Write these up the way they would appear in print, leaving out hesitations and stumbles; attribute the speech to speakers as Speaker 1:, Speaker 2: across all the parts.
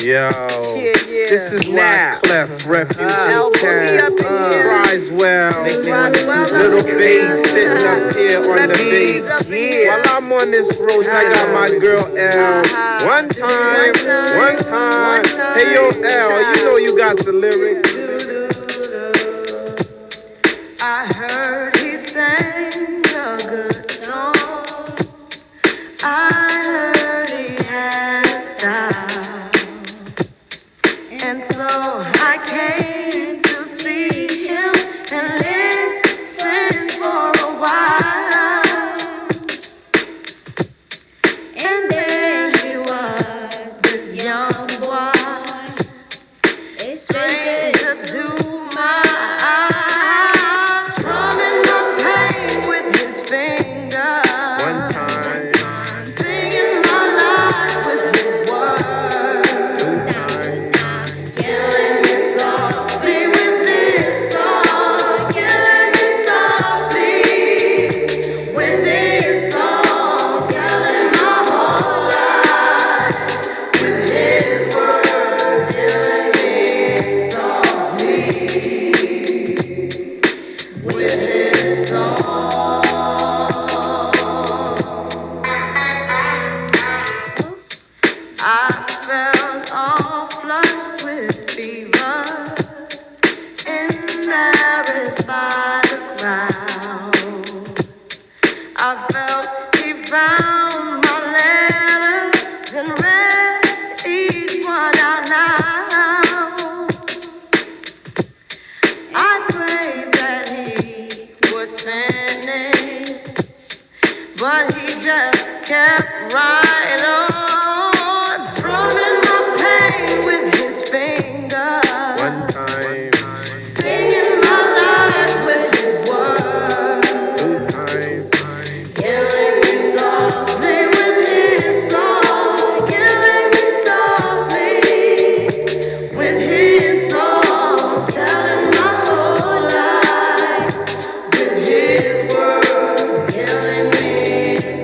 Speaker 1: Yo, this is
Speaker 2: Nah.
Speaker 1: Clef, Refugee
Speaker 2: Boogie up in here.
Speaker 1: Risewell,
Speaker 2: Risewell
Speaker 1: little
Speaker 2: up in
Speaker 1: bass
Speaker 2: here.
Speaker 1: sitting up here on the
Speaker 2: Refugees
Speaker 1: bass.
Speaker 2: up in here.
Speaker 1: While I'm on this road, I got my girl L. One time. Hey yo, L, you know you got the lyrics.
Speaker 2: I heard he sang a good song. I heard he had a style. And so I came to see him and listen for a while. And there he was, this young boy, a stranger to my eyes, strumming my pain with his fingers.
Speaker 1: One time,
Speaker 2: Singing my life with his words.
Speaker 1: two times,
Speaker 2: Killing me softly with his song. Killing me softly with his song. Telling my whole life with his words. Killing me softly with his song. I felt all flushed with fever, embarrassed by the crowd. I felt he found my letters and read each one out loud. I prayed that he would finish, but he just kept right on, strumming my pain with his fingers.
Speaker 1: one time,
Speaker 2: Singing my life with his words.
Speaker 1: two times,
Speaker 2: Killing me softly with his song. Killing me softly with his song. Telling my whole life with his words. Killing me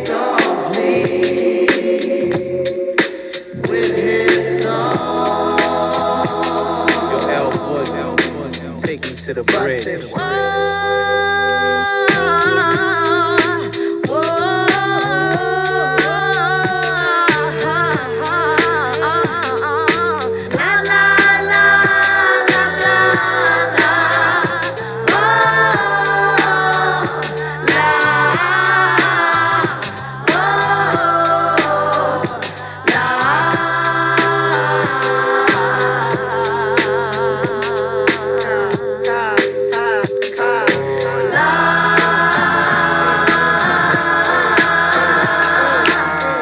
Speaker 2: softly with his song.
Speaker 1: yo, L Boy, take me to the bridge.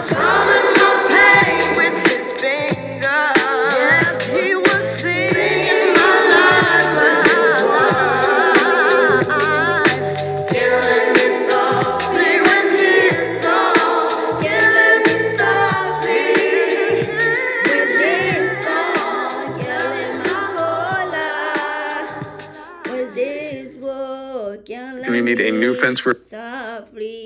Speaker 2: Strumming my pain with his fingers. Yes, he was singing my life with his words. Killing me softly with his song. Killing me softly with his song. Killing my whole life with his word.
Speaker 3: We need a new fence for
Speaker 2: Softly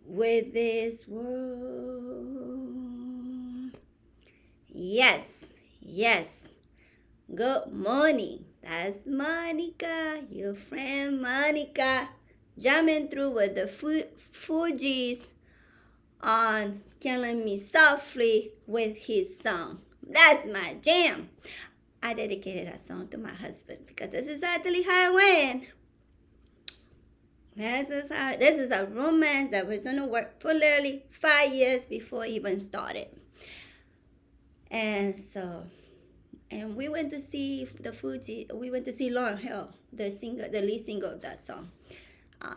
Speaker 2: with this world. Yes, yes. Good morning. That's Monica, your friend Monica, jamming through with the Fugees on Killing Me Softly with his song. That's my jam. I dedicated that song to my husband because this is exactly how it went. This is a romance that was gonna work for literally 5 years before it even started. And so, and we went to see the Fuji. We went to see Lauryn Hill, the lead singer of that song.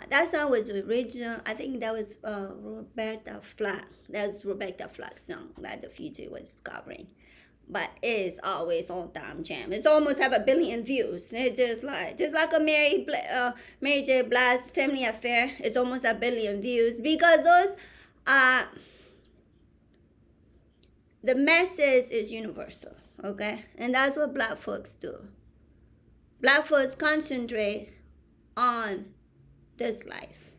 Speaker 2: That song was original. I think that was Roberta Flack. That's Roberta Flack's song that the Fuji was covering. But it's always on Time Jam. It's almost have 1 billion views. It's just like a Mary J. Blige Family Affair. It's almost 1 billion views because those the message is universal, okay? And that's what Black folks do. Black folks concentrate on this life.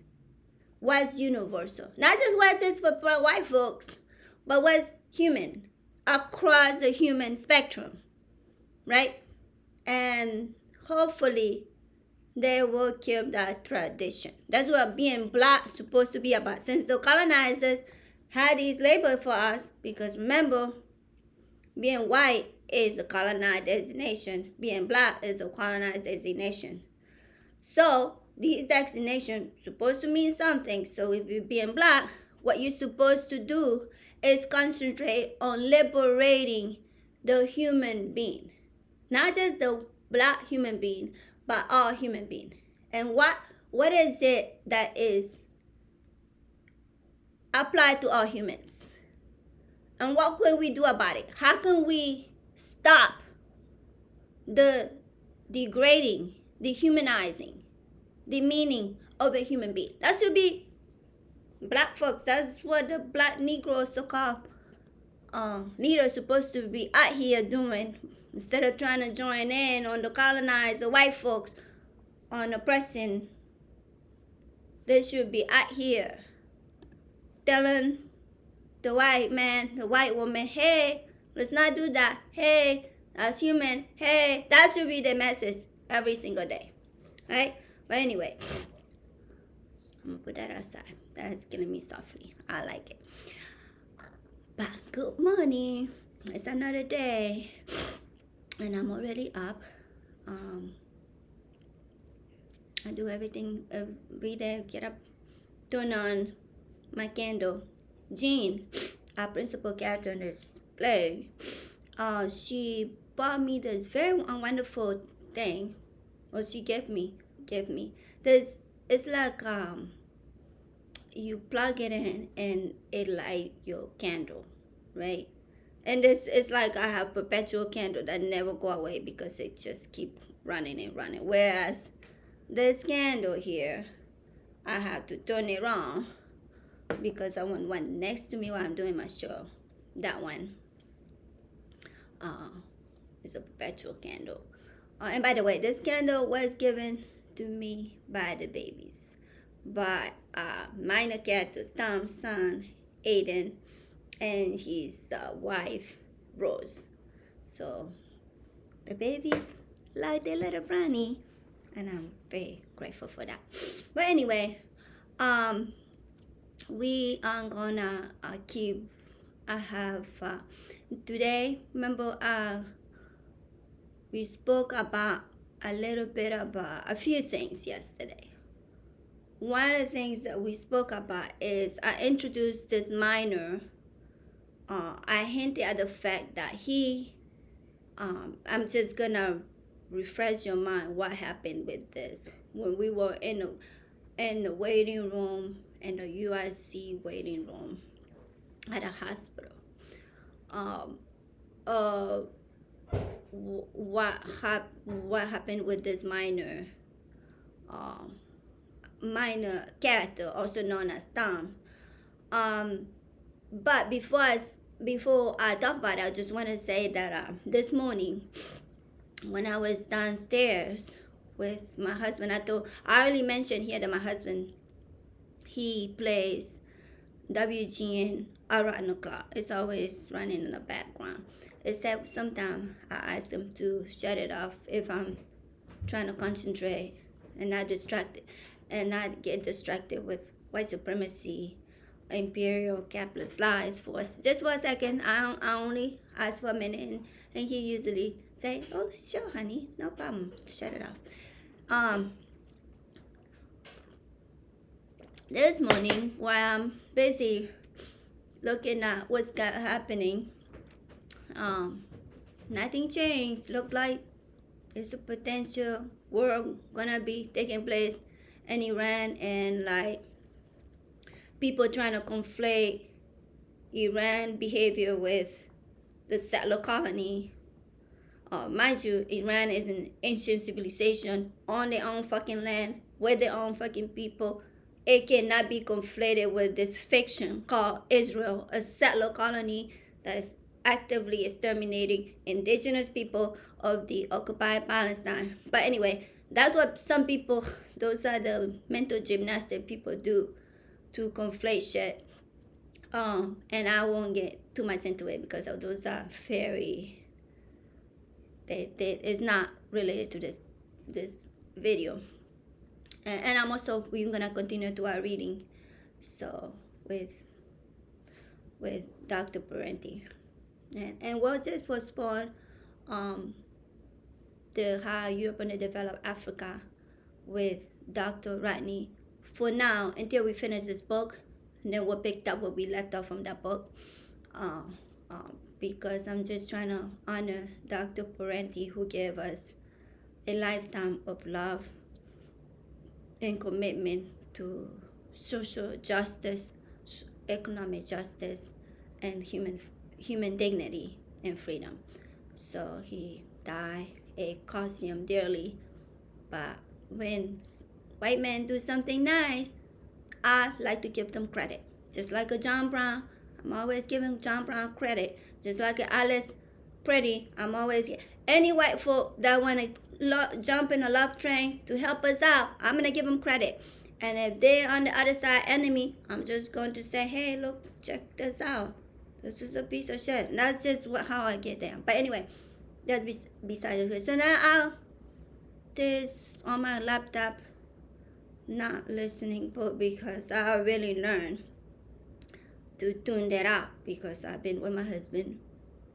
Speaker 2: What's universal? Not just what is for white folks, but what's human. across the human spectrum, right? And hopefully they will keep that tradition. That's what being black is supposed to be about. Since the colonizers had these labels for us, because remember, being white is a colonized designation, being black is a colonized designation. So these designations supposed to mean something. So if you're being black, what you're supposed to do is concentrate on liberating the human being, not just the black human being, but all human being. And what is it that is applied to all humans? And what can we do about it? How can we stop the degrading, dehumanizing, demeaning of a human being? That should be black folks. That's what the black Negro so-called leaders supposed to be out here doing, instead of trying to join in on the colonized white folks on oppressing. They should be out here telling the white man, the white woman, hey, let's not do that. Hey, that's human. Hey, that should be the message every single day. Right? But anyway, I'm gonna put that aside. That's killing me softly. I like it. But good morning. It's another day. And I'm already up. I do everything every day. Get up, turn on my candle. Jean, our principal character in this play, she bought me this very wonderful thing. Well, she gave me this. It's like you plug it in and it light your candle, right? And this is like I have perpetual candle that never go away because it just keep running and running. Whereas this candle here, I have to turn it on because I want one next to me while I'm doing my show. That one is a perpetual candle. And by the way, this candle was given to me by the babies, by minor character Tom's son, Aiden, and his wife, Rose. So the babies like their little brownie, and I'm very grateful for that. But anyway, we are gonna I have today, remember we spoke about a little bit about a few things yesterday. One of the things that we spoke about is I introduced this minor. I hinted at the fact that I'm just gonna refresh your mind what happened with this. When we were in the waiting room, in the UIC waiting room at a hospital, what happened with this minor character, also known as Tom. But before I talk about it, I just want to say that this morning, when I was downstairs with my husband, I already mentioned here that my husband, he plays WGN around the clock. It's always running in the background. Except sometimes I ask him to shut it off if I'm trying to concentrate and not get distracted with white supremacy, imperial capitalist lies for us. Just for a second, I only ask for a minute, and he usually say, "Oh, sure, honey, no problem. Shut it off." This morning, while I'm busy looking at what's happening, nothing changed. Look like it's a potential war gonna be taking place in Iran, and like people trying to conflate Iran behavior with the settler colony. Mind you, Iran is an ancient civilization on their own fucking land with their own fucking people. It cannot be conflated with this fiction called Israel, a settler colony that is actively exterminating indigenous people of the occupied Palestine. But anyway, that's what some people, those are the mental gymnastics people do to conflate shit. And I won't get too much into it because those are very, it's not related to this video. And I'm also, we're gonna continue to our reading, so with Dr. Parenti, and we'll just postpone the how you're gonna develop Africa with Dr. Rodney for now until we finish this book, and then we'll pick up what we left off from that book. Because I'm just trying to honor Dr. Parenti, who gave us a lifetime of love and commitment to social justice, economic justice, and human dignity and freedom. So he died. It cost him dearly, but when white men do something nice, I like to give them credit. Just like a John Brown, I'm always giving John Brown credit. Just like a Alice Pretty, I'm always any white folk that want to jump in a love train to help us out, I'm gonna give them credit. And if they're on the other side enemy, I'm just going to say, hey, look, check this out. This is a piece of shit. And that's just how I get down. But anyway, that's beside the point. So now I'll this on my laptop, not listening book, because I really learned to tune that out because I've been with my husband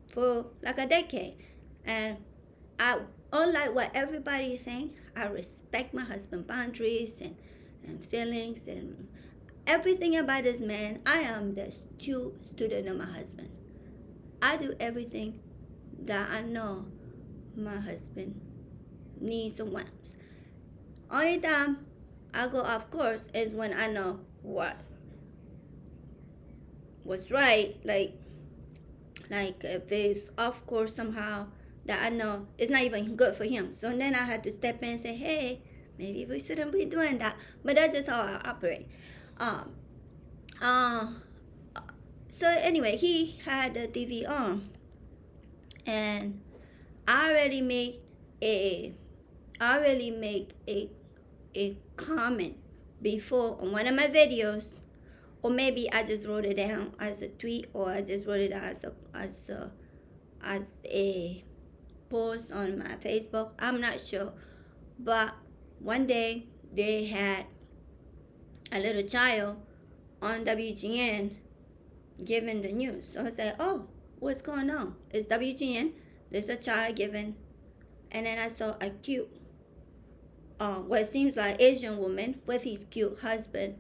Speaker 2: for like a decade. And I, unlike what everybody think, I respect my husband's boundaries and feelings and everything about this man. I am the student of my husband. I do everything that I know my husband needs and wants. Only time I go off course is when I know what's right, like if it's off course somehow that I know it's not even good for him. So then I had to step in and say, hey, maybe we shouldn't be doing that. But that's just how I operate. So anyway, he had the TV on, and I already make a comment before on one of my videos, or maybe I just wrote it down as a tweet, or I just wrote it down as a post on my Facebook. I'm not sure, but one day they had a little child on WGN giving the news. So I said, oh, what's going on? It's WGN. There's a child giving, and then I saw a cute, what seems like Asian woman with his cute husband,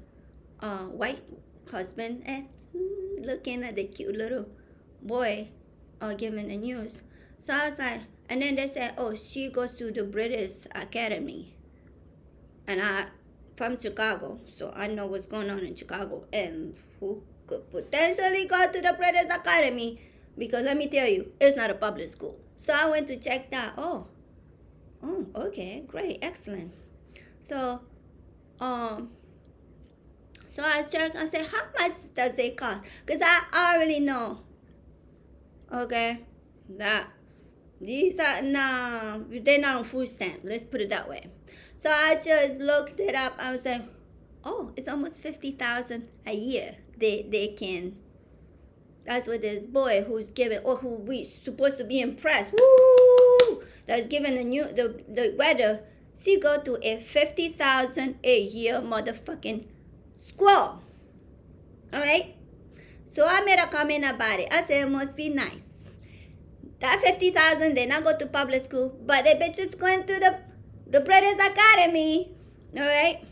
Speaker 2: white husband, and looking at the cute little boy giving the news. So I was like, and then they said, oh, she goes to the British Academy. And I, from Chicago, so I know what's going on in Chicago and who could potentially go to the British Academy, because let me tell you, it's not a public school. So I went to check that. Oh, okay, great, excellent. So, so I checked. I said, how much does it cost? Because I already know, okay, that these are they're not on food stamp. Let's put it that way. So I just looked it up. I was like, oh, it's almost $50,000 a year. They can. That's what this boy who's giving, or who we supposed to be impressed, woo, that's giving the weather. She go to a $50,000 a year motherfucking school. All right. So I made a comment about it. I said it must be nice. That $50,000, they not go to public school, but they bitches going to the British Academy. All right.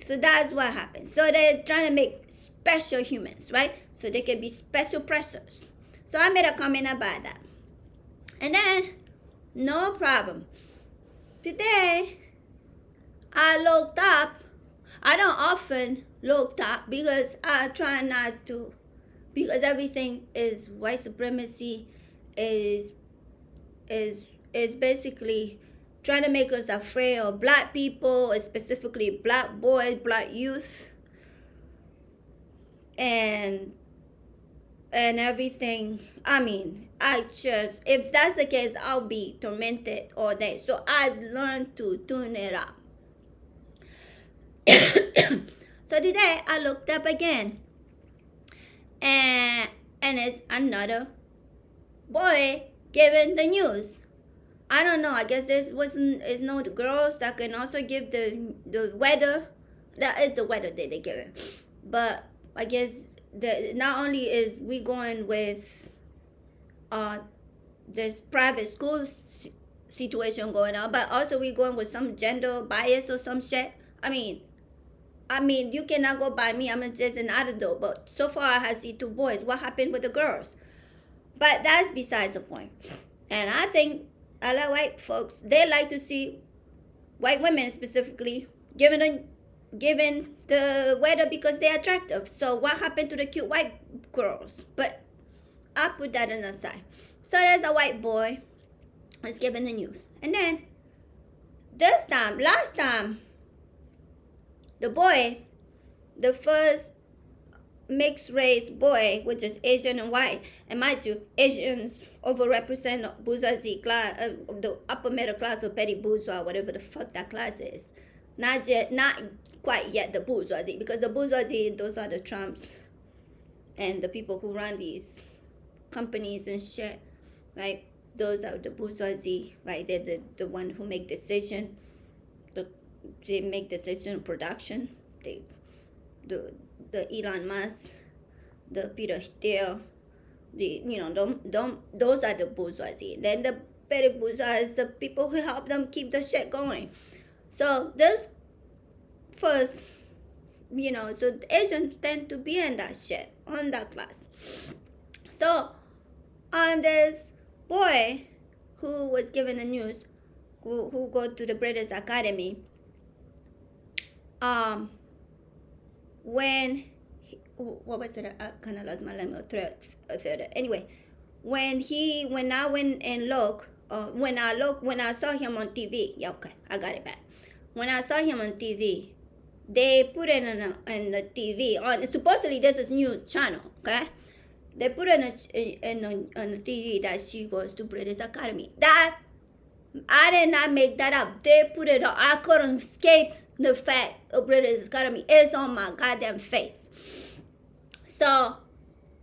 Speaker 2: So that's what happens. So they're trying to make special humans, right? So they can be special pressers. So I made a comment about that. And then, no problem. Today, I looked up. I don't often look up because I try not to, because everything is white supremacy, is basically trying to make us afraid of black people, specifically black boys, black youth, and everything. I mean, if that's the case, I'll be tormented all day. So I learned to tune it up. So today I looked up again, and it's another boy giving the news. I don't know. I guess there is no girls that can also give the weather. That is the weather that they give it. But I guess not only is we going with this private school situation going on, but also we going with some gender bias or some shit. I mean, you cannot go by me. I'm just an adult. But so far, I have seen 2 boys. What happened with the girls? But that's besides the point. And I think a lot of white folks, they like to see white women specifically giving the weather because they're attractive. So what happened to the cute white girls? But I'll put that on the side. So there's a white boy that's giving the news. And then last time, the boy, the first mixed race boy, which is Asian and white, and mind you, Asians overrepresent bourgeoisie class, the upper middle class or petty bourgeois, whatever the fuck that class is. Not quite yet the bourgeoisie, because the bourgeoisie, those are the Trumps and the people who run these companies and shit, right? Those are the bourgeoisie, right? They're the one who make decision. They make decision production. The Elon Musk, the Peter Thiel, those are the bourgeoisie. Then the petty bourgeois is the people who help them keep the shit going. So this first, so the Asians tend to be in that shit, on that class. So on this boy who was given the news, who go to the British Academy, what was it? I kind of lost my lemon thread. Anyway, when I went and look, when I saw him on TV, yeah, okay, I got it back. When I saw him on TV, they put it on the TV. Supposedly this is news channel, okay? They put it on the TV that she goes to British Academy. That I did not make that up. They put it on. I couldn't escape the fact of British Academy is on my goddamn face. So,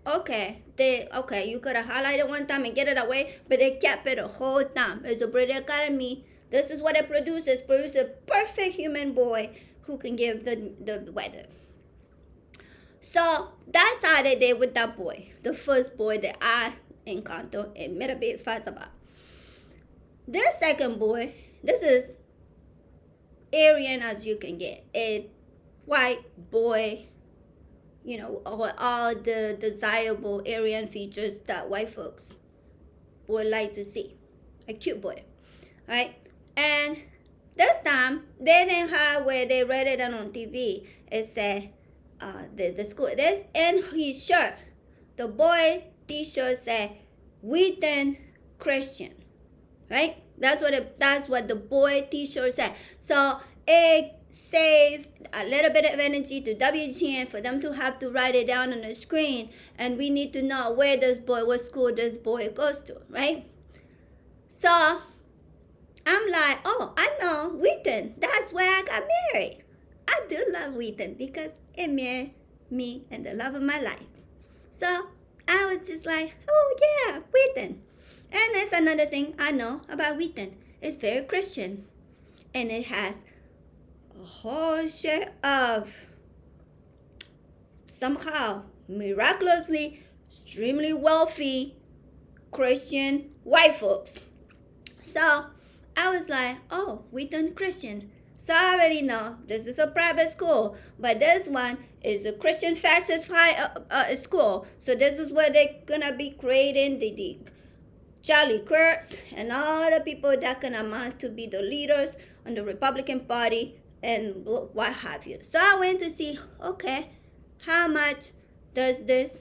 Speaker 2: okay, you could have highlighted one time and get it away, but they kept it the whole time. It's a British Academy. This is what it produces. Produce a perfect human boy who can give the weather. So that's how they did with that boy, the first boy that I encountered and made a big fuss about. This second boy, this is Aryan as you can get. A white boy, all the desirable Aryan features that white folks would like to see. A cute boy, right? And this time, they didn't have where they read it on TV. It said, the school. This in his shirt, the boy t-shirt said Wheaton Christian, right? That's what the boy t-shirt said. So it saved a little bit of energy to WGN for them to have to write it down on the screen, and we need to know what school this boy goes to, right? So I'm like, oh, I know Wheaton. That's where I got married. I do love Wheaton because it married me and the love of my life. So I was just like, oh yeah, Wheaton. And that's another thing I know about Wheaton. It's very Christian. And it has a whole share of somehow miraculously extremely wealthy Christian white folks. So I was like, oh, Wheaton Christian. So I already know this is a private school, but this one is a Christian fastest school. So this is where they're gonna be creating the Charlie Kirks and all the people that can amount to be the leaders on the Republican Party and what have you. So I went to see, okay, how much does this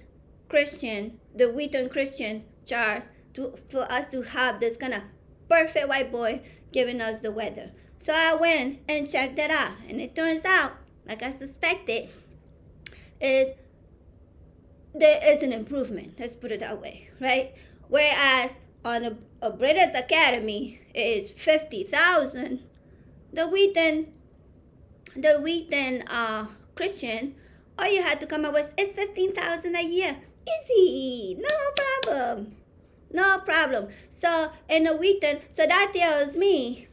Speaker 2: Christian, the Wheaton Christian, charge for us to have this kind of perfect white boy giving us the weather? So I went and checked that out, and it turns out, like I suspected, there is an improvement. Let's put it that way, right? Whereas on a British Academy is 50,000, the Wheaton Christian all you had to come up with is $15,000 a year. Easy, no problem, no problem. So in the Wheaton, so that tells me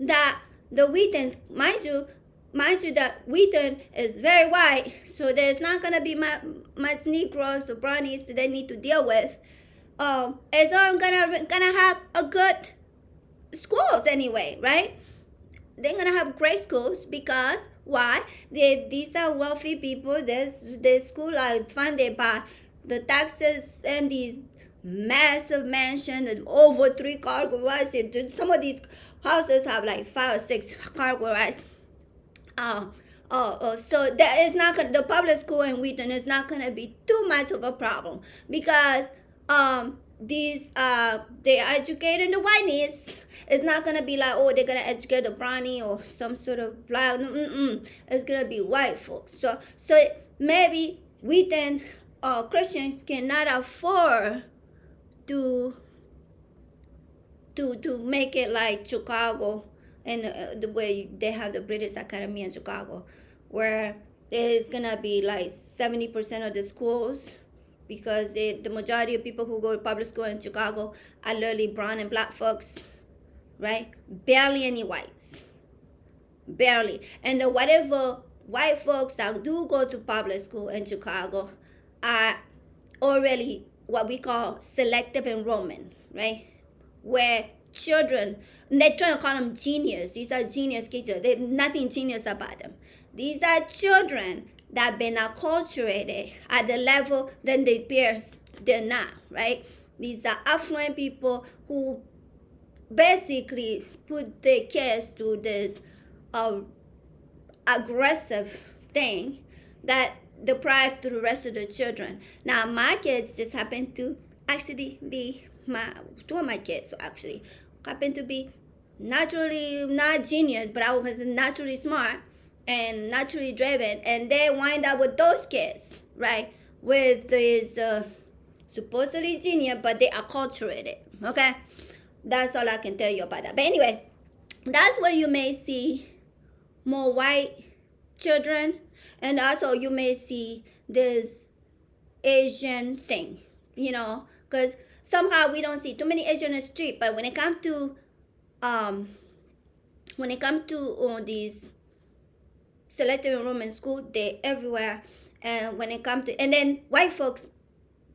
Speaker 2: that the Wheatons, mind you, that Wheaton is very white, so there's not gonna be much Negroes or brownies that they need to deal with. It's all gonna have a good schools anyway, right? They're gonna have great schools because why? These are wealthy people. The school are funded by the taxes and these massive mansions and over 3-car garages. Some of these houses have like 5 or 6-car garages. So that is not gonna, the public school in Wheaton is not gonna be too much of a problem because these they're educating the whiteness. It's not gonna be like, oh, they're gonna educate the brownie or some sort of black. It's gonna be white folks. So maybe Wheaton Christian cannot afford to make it like Chicago, and the way they have the British Academy in Chicago, where there's gonna be like 70% of the schools, because the majority of people who go to public school in Chicago are literally brown and black folks, right? Barely any whites, barely. And the whatever white folks that do go to public school in Chicago are already what we call selective enrollment, right? Where children, they're trying to call them genius. These are genius kids. There's nothing genius about them. These are children that have been acculturated at the level that their peers they're not, right? These are affluent people who basically put their kids through this aggressive thing that deprived the rest of the children. Now, my kids just happen to actually be two of my kids actually happen to be naturally not genius, but I was naturally smart and naturally driven, and they wind up with those kids, right? With this supposedly genius, but they acculturated. Okay, that's all I can tell you about that. But anyway, that's where you may see more white children, and also you may see this Asian thing, because somehow we don't see too many Asian in the street. But when it comes to these selective enrollment school, they're everywhere. And when it comes to, and then white folks,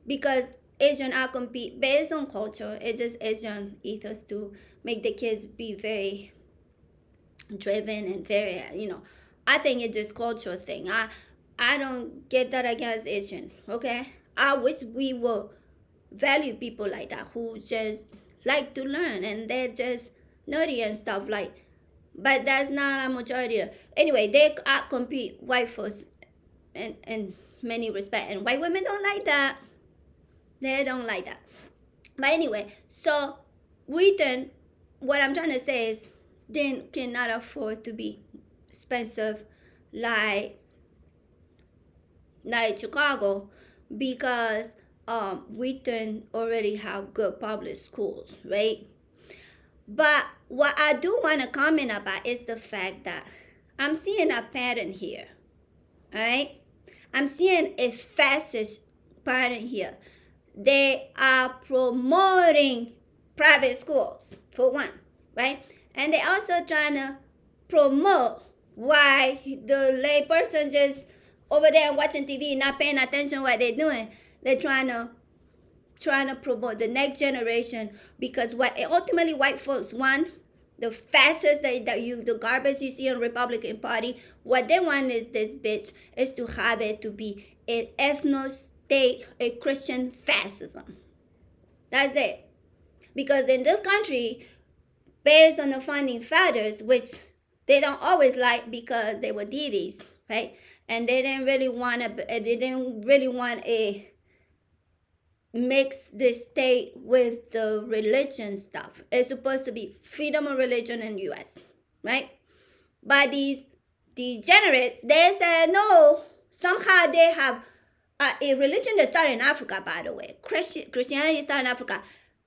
Speaker 2: because Asian are compete based on culture, it's just Asian ethos to make the kids be very driven and very, I think it's just cultural thing. I don't get that against Asian, okay? I wish we will value people like that who just like to learn and they're just nerdy and stuff like. But that's not a majority. Anyway, they compete white folks in many respects, and white women don't like that. They don't like that. But anyway, so Wheaton, what I'm trying to say is, they cannot afford to be expensive like Chicago, because Wheaton already have good public schools, right? But what I do want to comment about is the fact that I'm seeing a pattern here, all right? I'm seeing a fascist pattern here. They are promoting private schools, for one, right? And they're also trying to promote why the lay person just over there watching TV, not paying attention to what they're doing. They're trying to promote the next generation, because what ultimately white folks want, the fascists the garbage you see in the Republican Party, what they want is this bitch is to have it to be an ethno-state, a Christian fascism. That's it. Because in this country, based on the founding fathers, which they don't always like because they were deities, right? And they didn't really want a mix the state with the religion stuff. It's supposed to be freedom of religion in the U.S., right? But these degenerates, they said no. Somehow they have a religion that started in Africa, by the way. Christianity started in Africa.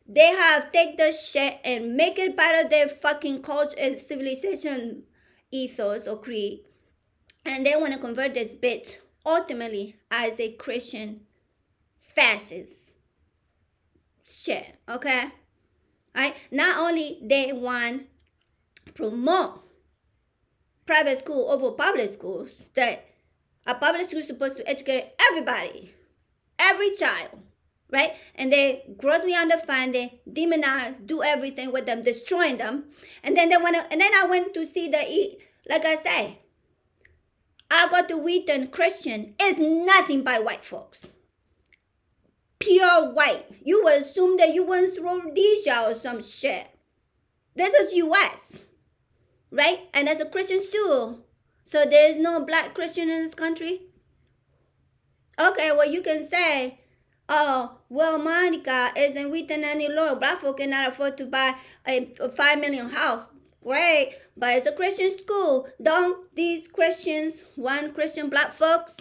Speaker 2: They have take this shit and make it part of their fucking culture and civilization ethos or creed. And they want to convert this bitch ultimately as a Christian fascist shit, okay? Right? Not only they want promote private school over public schools, that a public school is supposed to educate everybody, every child, right? And they grossly underfunded, demonize, do everything with them, destroying them. And then they want to, and then I went to see like I say, I go to Wheaton Christian. It's nothing by white folks. Pure white. You would assume that you went through Rhodesia or some shit. This is U.S., right? And that's a Christian school. So there's no black Christian in this country? Okay, well, you can say, oh, well, Monica isn't Wheaton any lower. Black folk cannot afford to buy a $5 million house. Great, but it's a Christian school. Don't these Christians want Christian black folks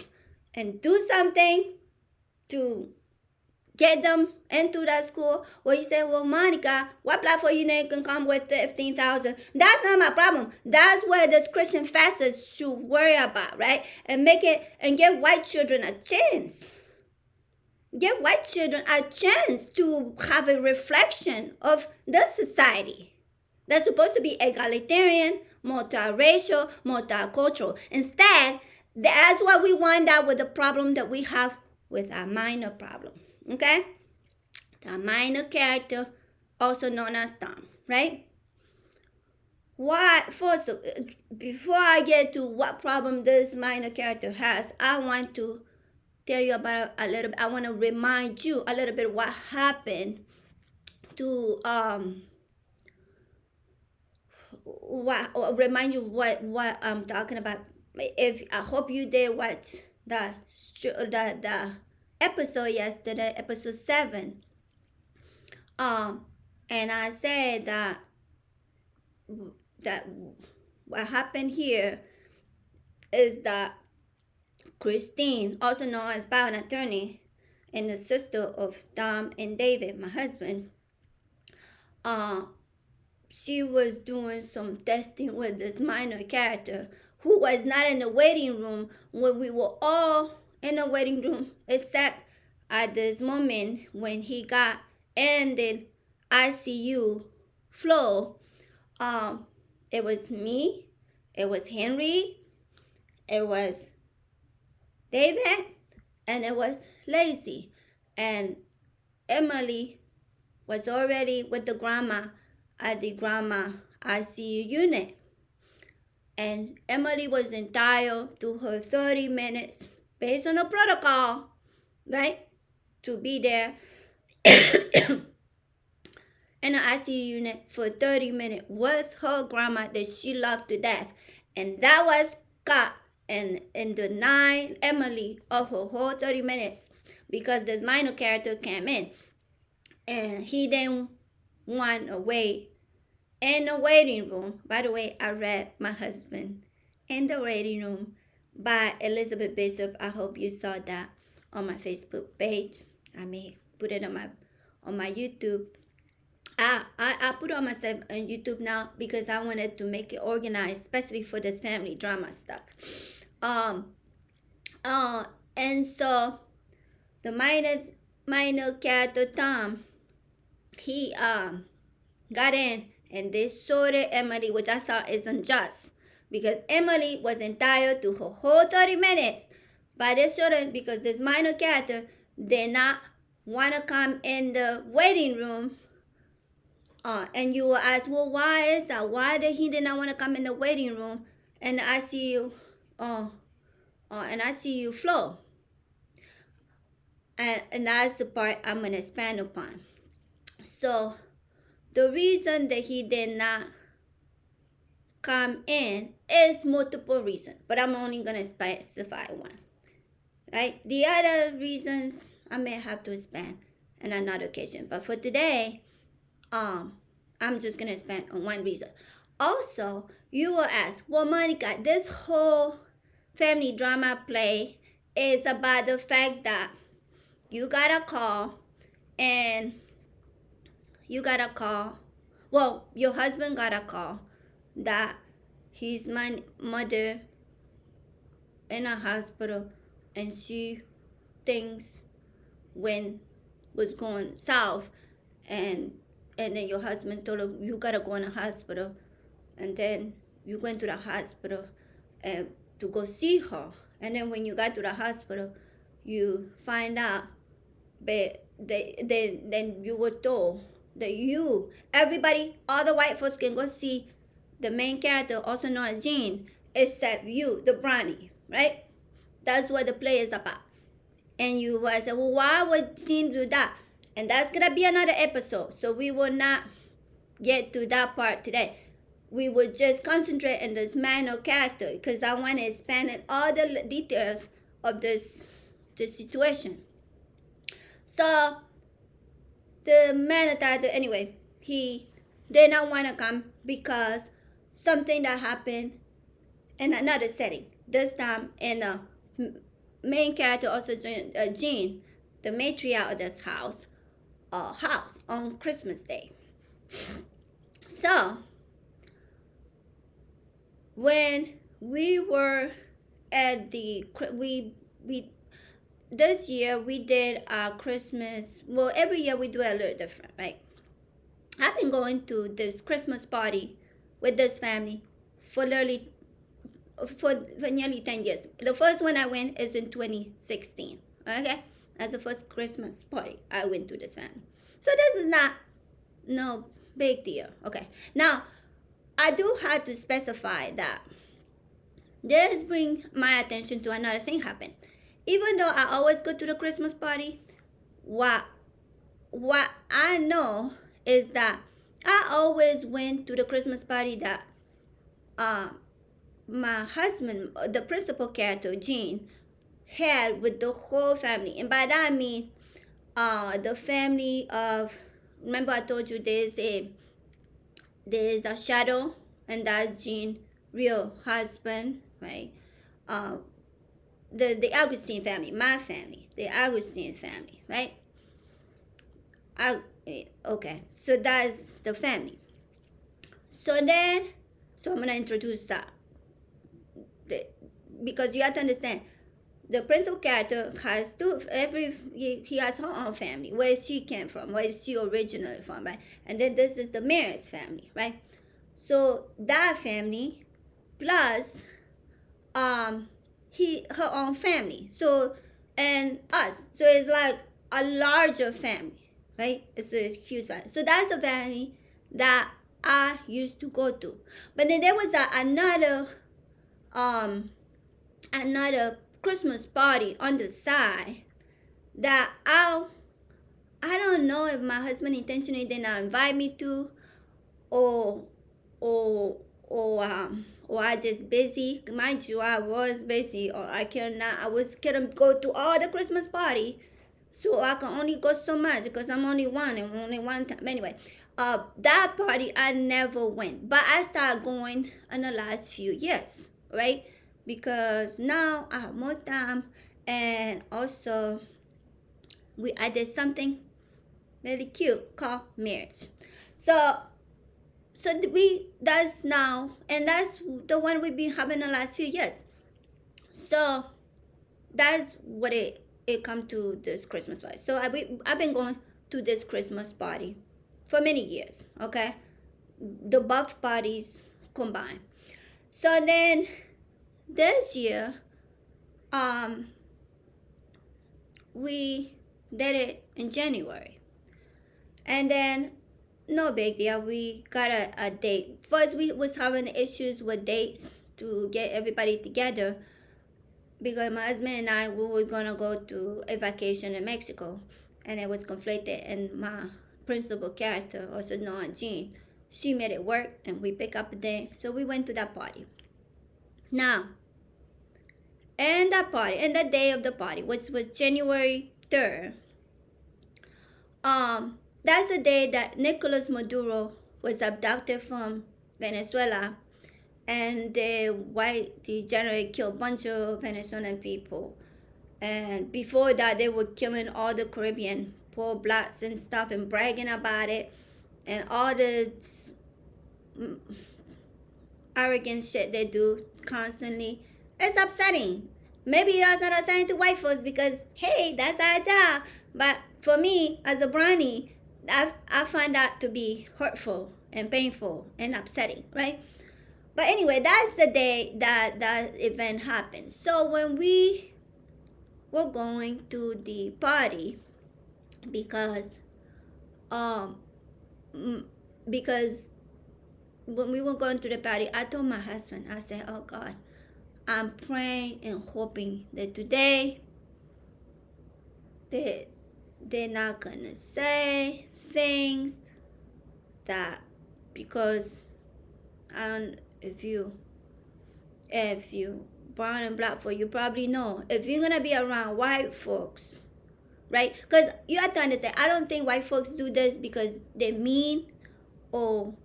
Speaker 2: and do something to get them into that school? Well, you say, well, Monica, what black folk you think can come with 15,000? That's not my problem. That's what this Christian fascists should worry about, right? And make it and give white children a chance. Give white children a chance to have a reflection of the society. That's supposed to be egalitarian, multiracial, multicultural. Instead, that's what we wind up with the problem that we have with our minor problem. Okay? The minor character, also known as Tom, right? Why? First, before I get to what problem this minor character has, I want to tell you about a little bit. I want to remind you a little bit what happened to remind you what I'm talking about. If I hope you did watch the episode yesterday, episode 7. And I said that what happened here is that Christine, also known as Bow, an attorney, and the sister of Dom and David, my husband, she was doing some testing with this minor character who was not in the waiting room when we were all in the waiting room, except at this moment when he got in the ICU floor. It was me, it was Henry, it was David, and it was Lacey. And Emily was already with the grandma at the grandma ICU unit. And Emily was entitled to her 30 minutes based on the protocol, right? To be there in the ICU unit for 30 minutes with her grandma that she loved to death. And that was cut and denied Emily of her whole 30 minutes because this minor character came in. And he didn't want to wait in the waiting room. By the way, I read My Husband in the Waiting Room by Elizabeth Bishop. I hope you saw that on my Facebook page. I may put it on my YouTube. I put it on myself on YouTube now because I wanted to make it organized, especially for this family drama stuff. And so the minor character Tom, he got in and they sorted Emily, which I thought is unjust because Emily was entitled to her whole 30 minutes. But they sorted because this minor character did not want to come in the waiting room. And you will ask, well, why is that? Why did he not want to come in the waiting room and the ICU, and ICU floor? And that's the part I'm going to expand upon. So the reason that he did not come in is multiple reasons, but I'm only going to specify one. Right? The other reasons I may have to expand on another occasion. But for today, I'm just going to expand on one reason. Also, you will ask, well, Monica, this whole family drama play is about the fact that you got a call well, your husband got a call that his mother in a hospital and see things when was going south, and then your husband told her you gotta go in the hospital, and then you went to the hospital and to go see her, and then when you got to the hospital, you find out, but then you were told that everybody, all the white folks can go see the main character, also known as Jean, except you, the brownie, right? That's what the play is about. And you was say, well, why would Jean do that? And that's gonna be another episode, so we will not get to that part today. We will just concentrate on this minor character because I want to expand on all the details of this situation. So the man character, anyway, he did not want to come because something that happened in another setting. This time in the main character, also Jean, the matriarch of this house on Christmas Day. So when we were at the this year we did our Christmas. Well, every year we do it a little different, right? I've been going to this Christmas party with this family for nearly 10 years. The first one I went is in 2016. Okay, that's the first Christmas party I went to this family. So this is not no big deal. Okay, now I do have to specify that this brings my attention to another thing happened. Even though I always go to the Christmas party, what I know is that I always went to the Christmas party that my husband, the principal character, Jean, had with the whole family. And by that I mean the family of, remember I told you there's a shadow, and that's Jean's real husband, right? The Augustine family, my family, the Augustine family, right? Okay, so that's the family. So I'm gonna introduce that, because you have to understand, the principal character has he has her own family, where she came from, where she originally from, right? And then this is the mayor's family, right? So that family plus her own family, so and us, so it's like a larger family, right? It's a huge family. So that's a family that I used to go to. But then there was another Christmas party on the side that I don't know if my husband intentionally did not invite me to, or I just busy. Mind you, I was busy, or I couldn't go to all the Christmas party, so I can only go so much because I'm only one time. Anyway, that party I never went, but I started going in the last few years, right? Because now I have more time, and also I did something really cute called marriage. So that's now, and that's the one we've been having the last few years. So that's what it come to this Christmas party. So I've been going to this Christmas party for many years. Okay, the both parties combined. So then this year, we did it in January, and then no big deal. We got a date. First, we was having issues with dates to get everybody together, because my husband and I, we were gonna go to a vacation in Mexico, and it was conflicted. And my principal character, also known as Jean, she made it work, and we pick up a day. So we went to that party. Now, and the day of the party, which was January 3rd, that's the day that Nicolas Maduro was abducted from Venezuela, and the general killed a bunch of Venezuelan people. And before that, they were killing all the Caribbean poor blacks and stuff, and bragging about it, and all the arrogant shit they do constantly. It's upsetting. Maybe y'all's not assigned to white folks because, hey, that's our job. But for me, as a brownie, I find that to be hurtful and painful and upsetting, right? But anyway, that's the day that that event happened. So when we were going to the party, because um because when we were going to the party, I told my husband, I said, oh God, I'm praying and hoping that today that they're not gonna say things that, because I don't, if you brown and black folk, you probably know, if you're gonna be around white folks, right? Because you have to understand, I don't think white folks do this because they're mean or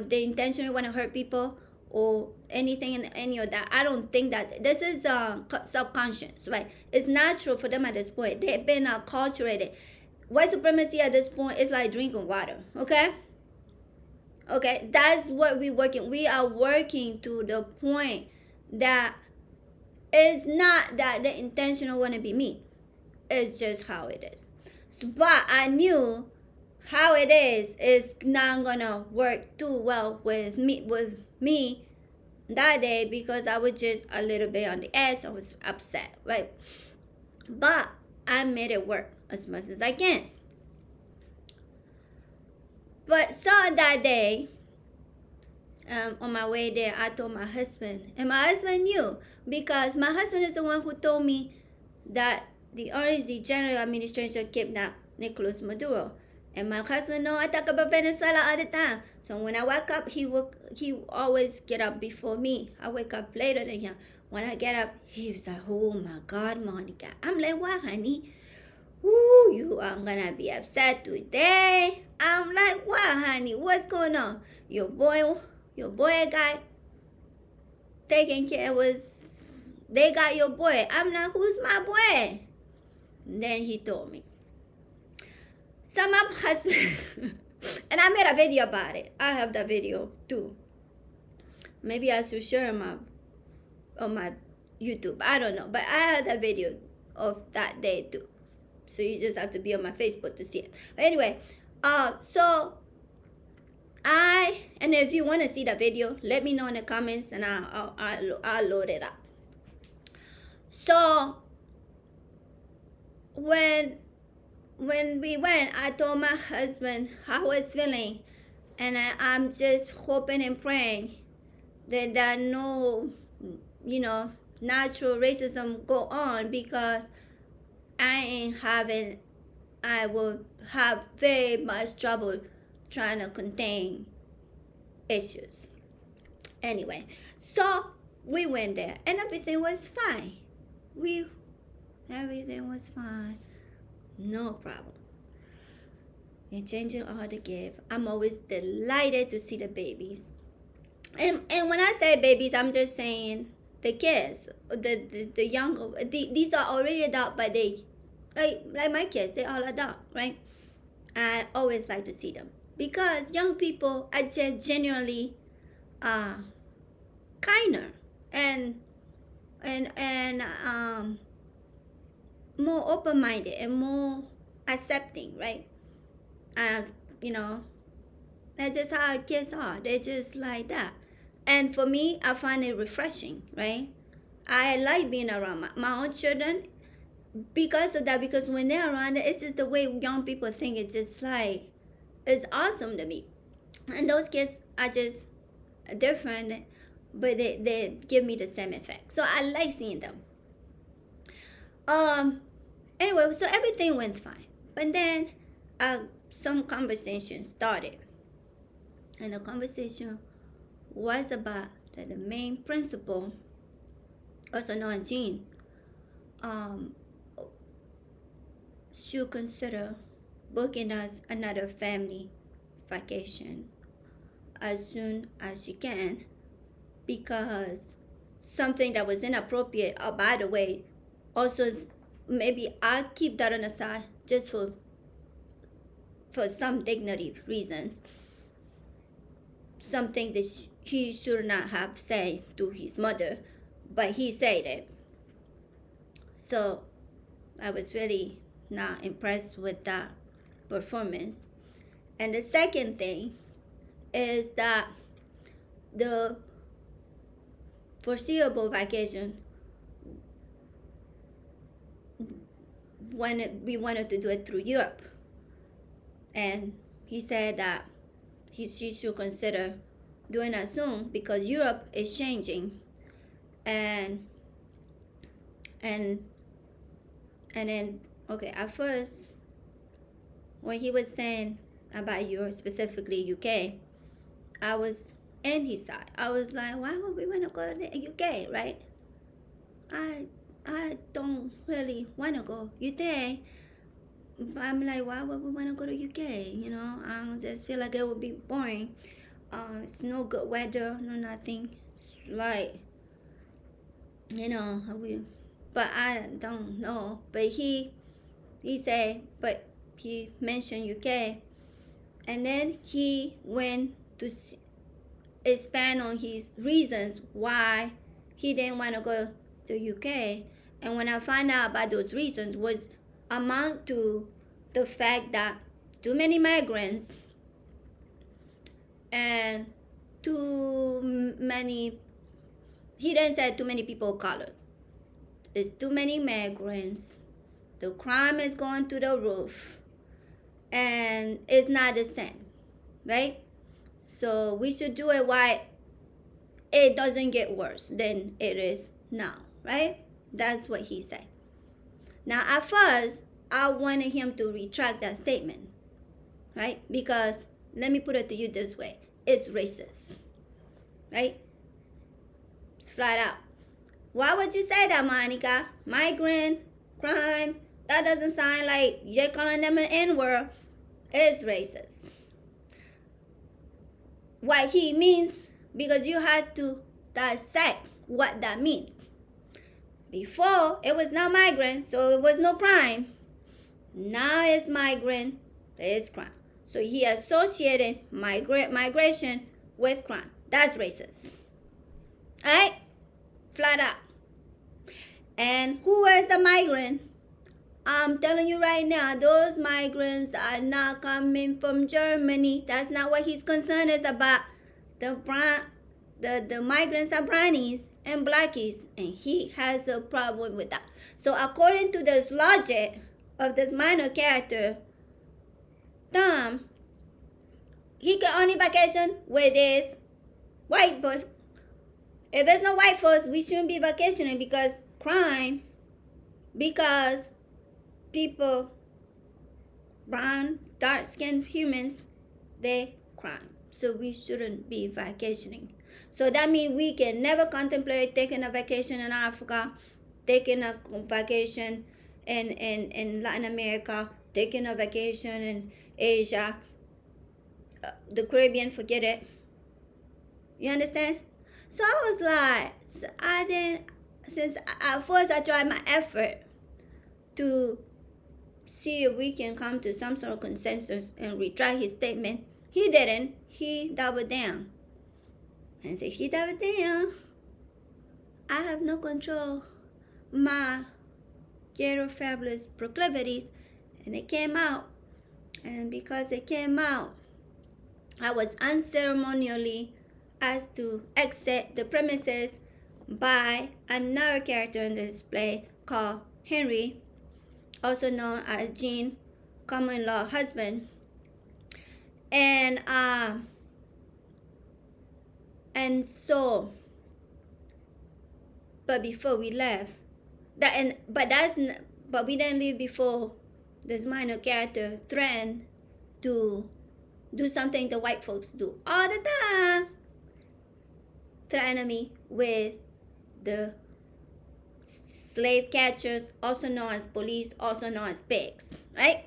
Speaker 2: they intentionally want to hurt people or anything in any of that. I don't think this is subconscious, right? It's natural for them at this point. They've been acculturated. White supremacy at this point is like drinking water, okay? Okay, that's what we working. We are working to the point that it's not that they intentional want to be mean. It's just how it is. But I knew how it is not gonna work too well with me that day because I was just a little bit on the edge. I was upset, right? But I made it work as much as I can. But so that day, on my way there, I told my husband, and my husband knew because my husband is the one who told me that the general administration kidnapped Nicolas Maduro. And my husband know I talk about Venezuela all the time. So when I wake up, he always get up before me. I wake up later than him. When I get up, he was like, oh my God, Monica. I'm like, what, honey? Ooh, you are gonna be upset today. I'm like, what, honey? What's going on? Your boy guy taking care was, they got your boy. I'm like, who's my boy? And then he told me. So my husband, and I made a video about it. I have the video too. Maybe I should share on my YouTube. I don't know. But I had a video of that day too. So you just have to be on my Facebook to see it. But anyway, so and if you want to see the video, let me know in the comments and I'll load it up. So when we went, I told my husband how I was feeling, and I'm just hoping and praying that no, natural racism go on because I will have very much trouble trying to contain issues. Anyway, so we went there and everything was fine. Everything was fine. No problem. And changing all the gift. I'm always delighted to see the babies. And when I say babies, I'm just saying the kids, the younger. These are already adult, but they, like my kids, they all adult, right? I always like to see them because young people are just genuinely kinder and more open-minded and more accepting, right? That's just how kids are. They're just like that. And for me, I find it refreshing, right? I like being around my own children because of that, because when they're around, it's just the way young people think. It's just like, it's awesome to me. And those kids are just different, but they give me the same effect. So I like seeing them. Anyway, so everything went fine. But then some conversation started. And the conversation was about that the main principal, also known as Jean, should consider booking us another family vacation as soon as she can, because something that was inappropriate, by the way, also maybe I keep that on the side just for some dignity reasons, something that he should not have said to his mother, but he said it. So I was really not impressed with that performance. And the second thing is that the foreseeable vacation, we wanted to do it through Europe. And he said that she should consider doing it soon because Europe is changing. And then, okay, at first, when he was saying about Europe, specifically UK, I was in his side. I was like, why would we want to go to the UK, right? I don't really want to go UK. But I'm like, why would we want to go to UK? You know, I just feel like it would be boring. It's no good weather, no nothing. It's like, you know, but I don't know. But he said, but he mentioned UK. And then he went to expand on his reasons why he didn't want to go to UK. And when I found out about those reasons was amount to the fact that too many migrants and too many, he didn't say too many people of color. It's too many migrants. The crime is going through the roof. And it's not the same, right? So we should do it while it doesn't get worse than it is now, right? That's what he said. Now, at first, I wanted him to retract that statement, right? Because let me put it to you this way. It's racist, right? It's flat out. Why would you say that, Monica? Migrant, crime, that doesn't sound like you're calling them an N-word. It's racist. What he means, because you had to dissect what that means. Before, it was not migrant, so it was no crime. Now it's migrant, it's crime. So he associated migration with crime. That's racist. Alright? Flat out. And who is the migrant? I'm telling you right now, those migrants are not coming from Germany. That's not what his concern is about. The migrants are brownies and blackies, and he has a problem with that. So according to this logic of this minor character, Tom, he can only vacation with his white boy. If there's no white folks, we shouldn't be vacationing because crime, because people, brown, dark-skinned humans, they crime. So we shouldn't be vacationing. So that means we can never contemplate taking a vacation in Africa, taking a vacation in Latin America, taking a vacation in Asia, the Caribbean, forget it. You understand? So I was like, since at first I tried my effort to see if we can come to some sort of consensus and retract his statement. He didn't. He doubled down. And said, he doubled down. I have no control. My ghetto fabulous proclivities. And it came out. And because it came out, I was unceremonially asked to exit the premises by another character in the display called Henry, also known as Jean, common-law husband. And so, but before we left, but we didn't leave before this minor character threatened to do something the white folks do all the time. Threatening me with the slave catchers, also known as police, also known as pigs, right?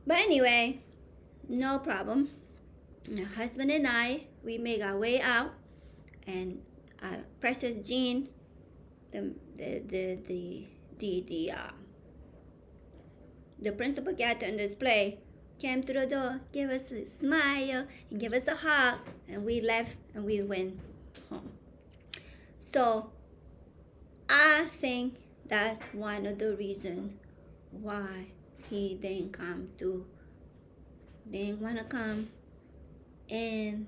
Speaker 2: But anyway, no problem. My husband and I, we make our way out, and Precious Jean, the principal character in this play, came through the door, gave us a smile, and gave us a hug, and we left and we went home. So I think that's one of the reasons why he didn't want to come in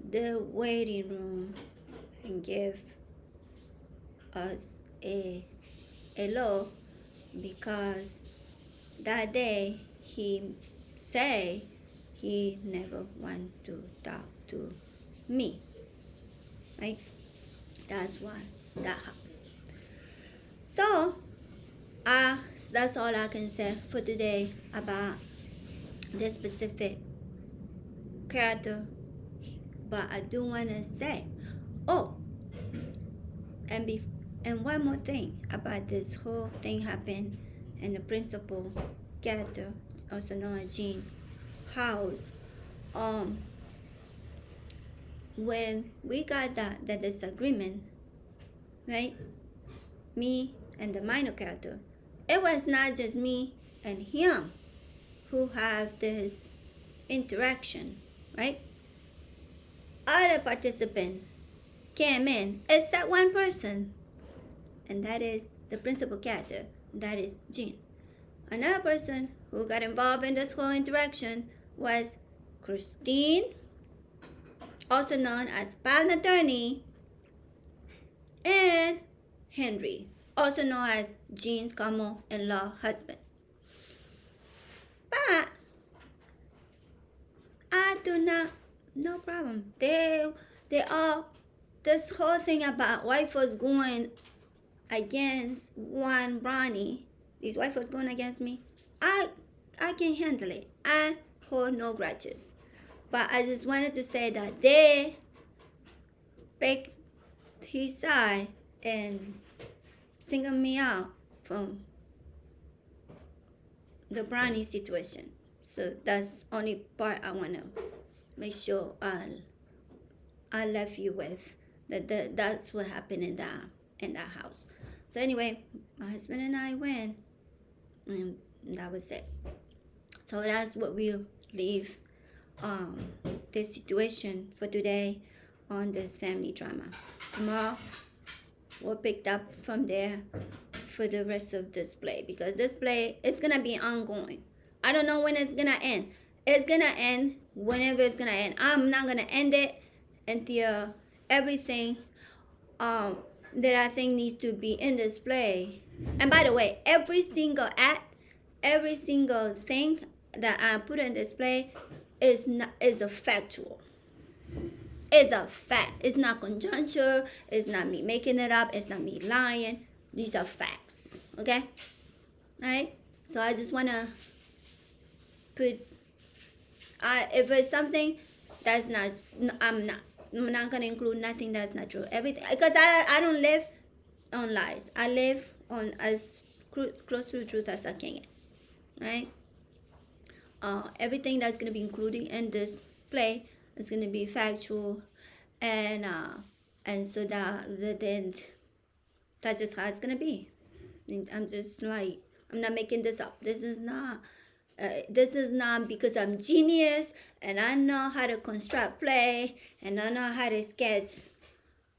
Speaker 2: the waiting room and give us a law, because that day he say he never want to talk to me, right? That's why that happened. So that's all I can say for today about this specific character. But I do want to say, and one more thing about this whole thing happened in the principal character, also known as Jean house. When we got the disagreement, right? Me and the minor character, it was not just me and him who have this interaction, right? Other participants came in except one person, and that is the principal character, that is Jean. Another person who got involved in this whole interaction was Christine, also known as Pound Attorney, and Henry, also known as Jean's common-in-law husband. But I do not, no problem. They all, this whole thing about white folks going against one Bronny, these white folks going against me, I can handle it. I hold no grudges. But I just wanted to say that they picked his side and singled me out from the Bronny situation. So that's only part I want to make sure I left you with. That's what happened in that house. So anyway, my husband and I went, and that was it. So that's what we'll leave this situation for today on this family drama. Tomorrow we'll pick up from there for the rest of this play, because this play is gonna be ongoing. I don't know when it's gonna end. It's gonna end whenever it's gonna end. I'm not gonna end it until everything that I think needs to be in this play. And by the way, every single act, every single thing that I put in this play is a factual. It's a fact. It's not conjecture. It's not me making it up. It's not me lying. These are facts. Okay? All right? So I just want to put, if it's something that's not, I'm not going to include nothing that's not true. Everything, because I don't live on lies. I live on as close to the truth as I can. Right? Everything that's going to be included in this play is going to be factual, and so then that's just how it's going to be. I'm just like, I'm not making this up. This is not because I'm genius and I know how to construct play and I know how to sketch.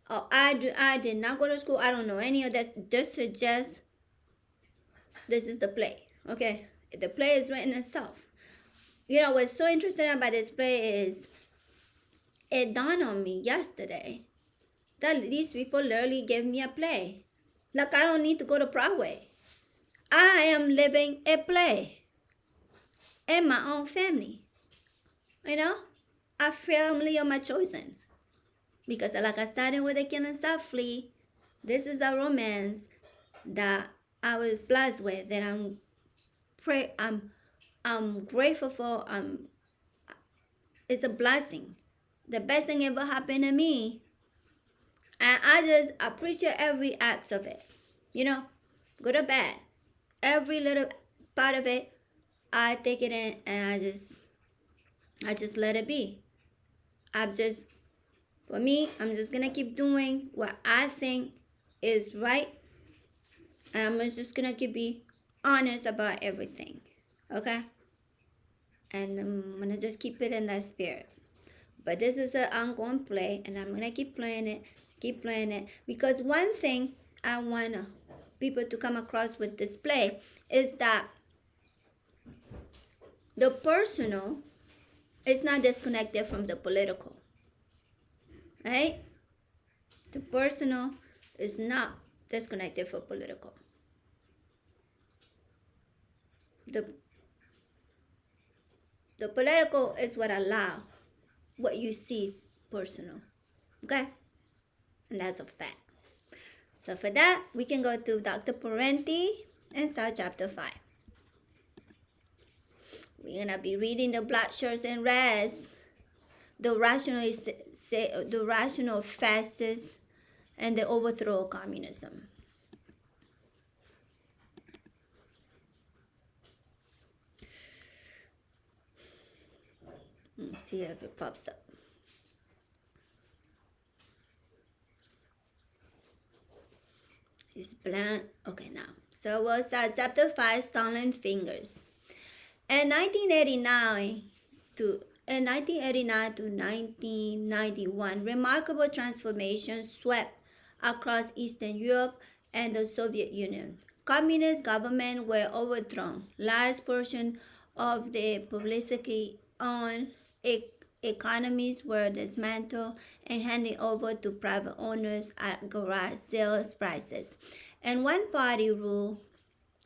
Speaker 2: I did not go to school. I don't know any of that. This is just, this is the play. Okay, the play is written itself. You know what's so interesting about this play is, it dawned on me yesterday that these people literally gave me a play. Like, I don't need to go to Broadway. I am living a play in my own family. You know, a family of my chosen. Because like I started with the Killing Softly, this is a romance that I was blessed with, that I'm grateful for. It's a blessing. The best thing ever happened to me. And I just appreciate every act of it. You know, good or bad. Every little part of it, I take it in and I just let it be. For me, I'm just going to keep doing what I think is right. And I'm just going to be honest about everything. Okay? And I'm going to just keep it in that spirit. But this is an ongoing play, and I'm going to keep playing it, because one thing I want to people to come across with display is that the personal is not disconnected from the political, right? The personal is not disconnected from political. The political is what allow what you see personal, okay? And that's a fact. So for that, we can go to Dr. Parenti and start chapter 5. We're gonna be reading the black shirts and reds, the rational fascists, and the overthrow of communism. Let's see if it pops up. It's blank. Okay, now. So we'll start chapter 5, Stolen Fingers. In 1989 to 1991, remarkable transformation swept across Eastern Europe and the Soviet Union. Communist governments were overthrown. Large portions of the publicly owned economies were dismantled and handed over to private owners at garage sales prices. And one-party rule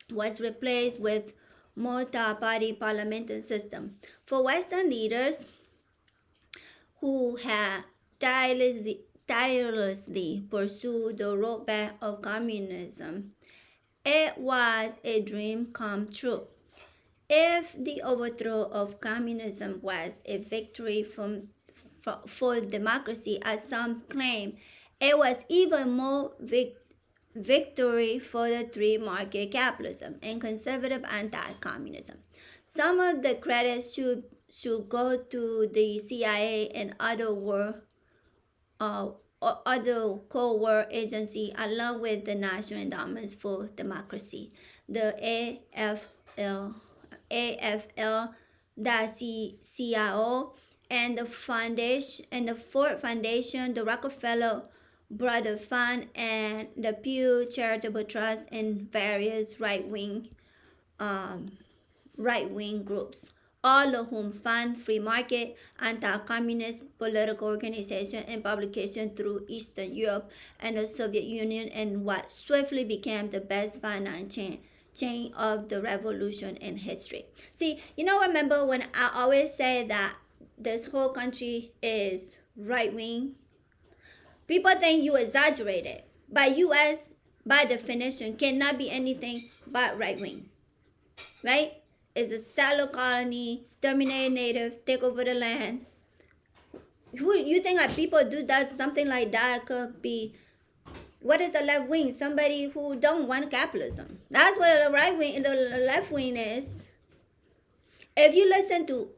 Speaker 2: was replaced with multi-party parliamentary system. For Western leaders who had tirelessly pursued the roadmap of communism, it was a dream come true. If the overthrow of communism was a victory for democracy, as some claim, it was even more victory for the free market capitalism and conservative anti-communism. Some of the credit should go to the CIA and other Cold War agencies, along with the National Endowments for Democracy, the AFL-CIO, and the Ford Foundation, the Rockefeller Brother Fund, and the Pew Charitable Trust, and various right-wing groups, all of whom fund free market, anti-communist political organization and publication through Eastern Europe and the Soviet Union, and what swiftly became the best finance chain of the revolution in history. See, remember when I always say that this whole country is right-wing? People think you exaggerate it. But U.S., by definition, cannot be anything but right-wing, right? It's a settler colony, exterminate native, take over the land. Who you think that people do that? Something like that could be. What is the left wing? Somebody who don't want capitalism. That's what the right wing and the left wing is. If you listen to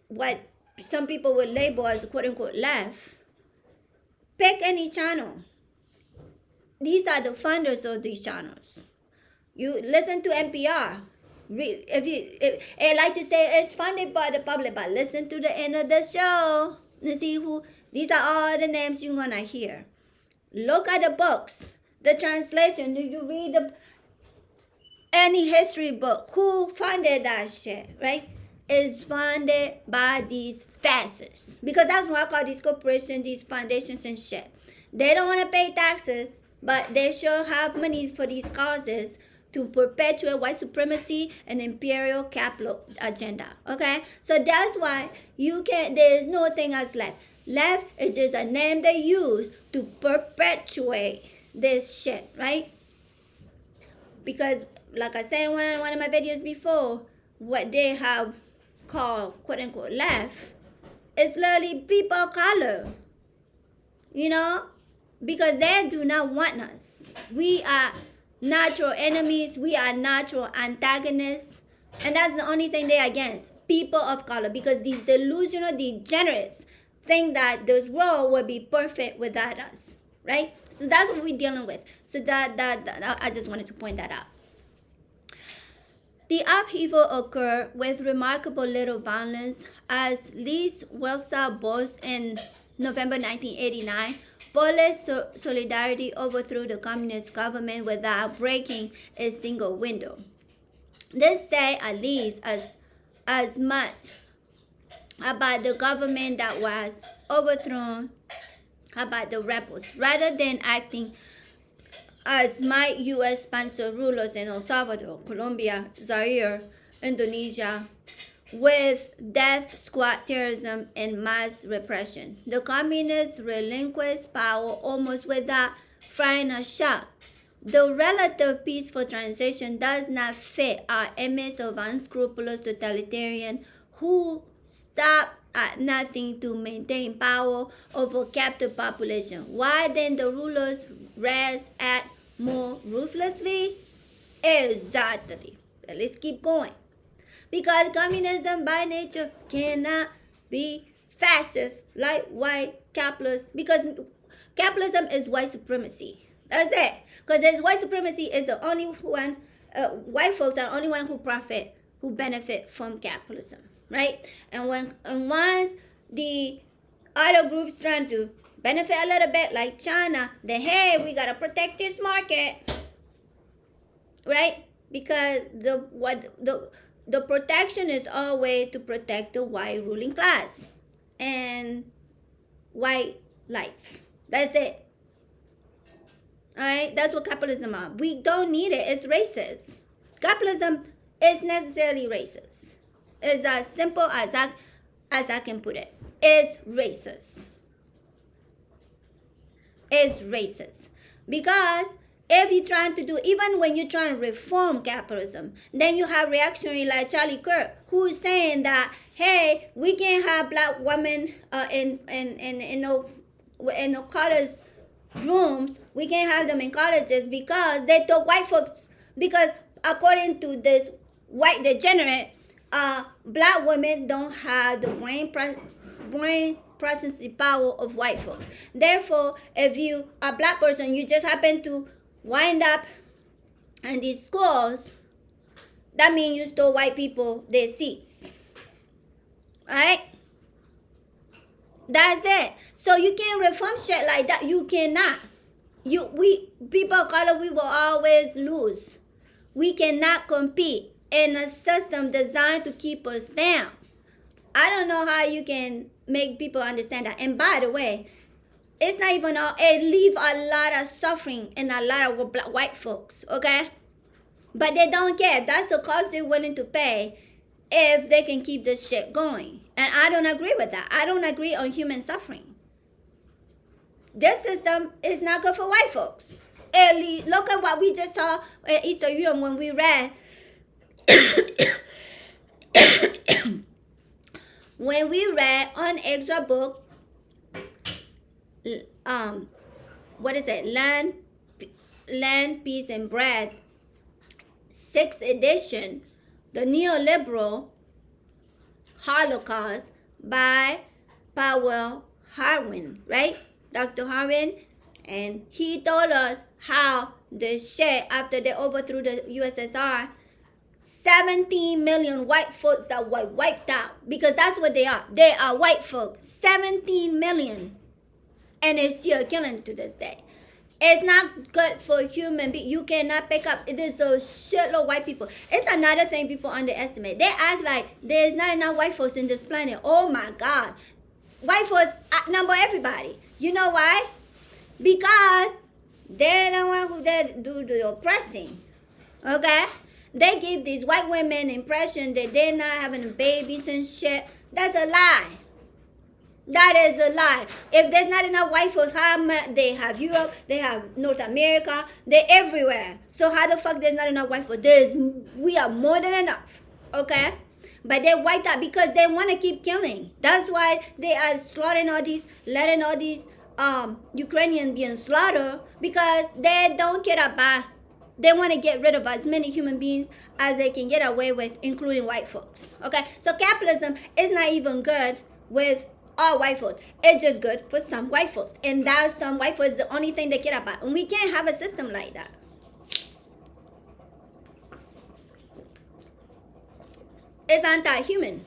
Speaker 2: what some people would label as quote unquote left, pick any channel. These are the funders of these channels. You listen to NPR. I like to say it's funded by the public, but listen to the end of the show and see who. These are all the names you're gonna hear. Look at the books, the translation. Do you read any history book? Who funded that shit, right? It's funded by these fascists. Because that's what I call these corporations, these foundations and shit. They don't want to pay taxes, but they sure have money for these causes to perpetuate white supremacy and imperial capital agenda. Okay? So that's why there's no thing as left. Left is just a name they use to perpetuate this shit, right? Because, like I said in one of my videos before, what they have called quote unquote left is literally people of color. Because they do not want us. We are natural enemies. We are natural antagonists. And that's the only thing they're against. People of color. Because these delusional degenerates think that this world will be perfect without us. Right? So that's what we're dealing with. So that I just wanted to point that out. The upheaval occurred with remarkable little violence, as Lee Wiesel boasts in November 1989, Polish solidarity overthrew the communist government without breaking a single window. This say at least as much about the government that was overthrown about the rebels, rather than acting as might U.S. sponsored rulers in El Salvador, Colombia, Zaire, Indonesia, with death squad terrorism and mass repression. The communists relinquished power almost without firing a shot. The relative peaceful transition does not fit our image of unscrupulous totalitarian who stop at nothing to maintain power over captive population. Why then the rulers rise act more ruthlessly? Exactly. But let's keep going. Because communism by nature cannot be fascist like white capitalism. Because capitalism is white supremacy. That's it. Because white supremacy is the only one, white folks are the only one who benefit from capitalism, right? And once the other groups trying to benefit a little bit, like China, then hey, we gotta protect this market, right? Because the protection is always to protect the white ruling class and white life. That's it. All right, that's what capitalism is. We don't need it. It's racist. Capitalism is necessarily racist. It's as simple as I can put it. It's racist. It's racist. Because if you're trying to do, even when you're trying to reform capitalism, then you have reactionary like Charlie Kirk, who's saying that, hey, we can't have black women in no college rooms. We can't have them in colleges because they took white folks, because according to this white degenerate, black women don't have the brain processing power of white folks. Therefore, if you are a black person, you just happen to wind up in these schools, that means you stole white people their seats. Alright? That's it. So you can't reform shit like that. You cannot. We people of color, we will always lose. We cannot compete in a system designed to keep us down. I don't know how you can make people understand that. And by the way, it's not even all, it leaves a lot of suffering in a lot of black white folks, okay? But they don't care. That's the cost they're willing to pay if they can keep this shit going. And I don't agree with that. I don't agree on human suffering. This system is not good for white folks. At least, look at what we just saw at Easter Yom when we read when we read on extra book, what is it? Land, Peace, and Bread, 6th edition, the neoliberal Holocaust by Powell Harwin, right? Dr. Harwin, and he told us how the shit after they overthrew the USSR, 17 million white folks that were wiped out, because that's what they are. They are white folks. 17 million. And it's still killing to this day. It's not good for human beings. You cannot pick up. There's a shitload of white people. It's another thing people underestimate. They act like there's not enough white folks in this planet. Oh my God. White folks outnumber everybody. You know why? Because they're the one who do the oppressing. Okay? They give these white women impression that they're not having babies and shit. That's a lie. That is a lie. If there's not enough white folks, they have Europe, they have North America, they're everywhere. So how the fuck there's not enough white folks? We are more than enough. Okay? But they wiped out because they want to keep killing. That's why they are slaughtering all these, letting all these Ukrainians being slaughtered, because they don't care about. They want to get rid of as many human beings as they can get away with, including white folks. Okay? So capitalism is not even good with all white folks. It's just good for some white folks. And that some white folks is the only thing they care about. And we can't have a system like that. It's anti-human.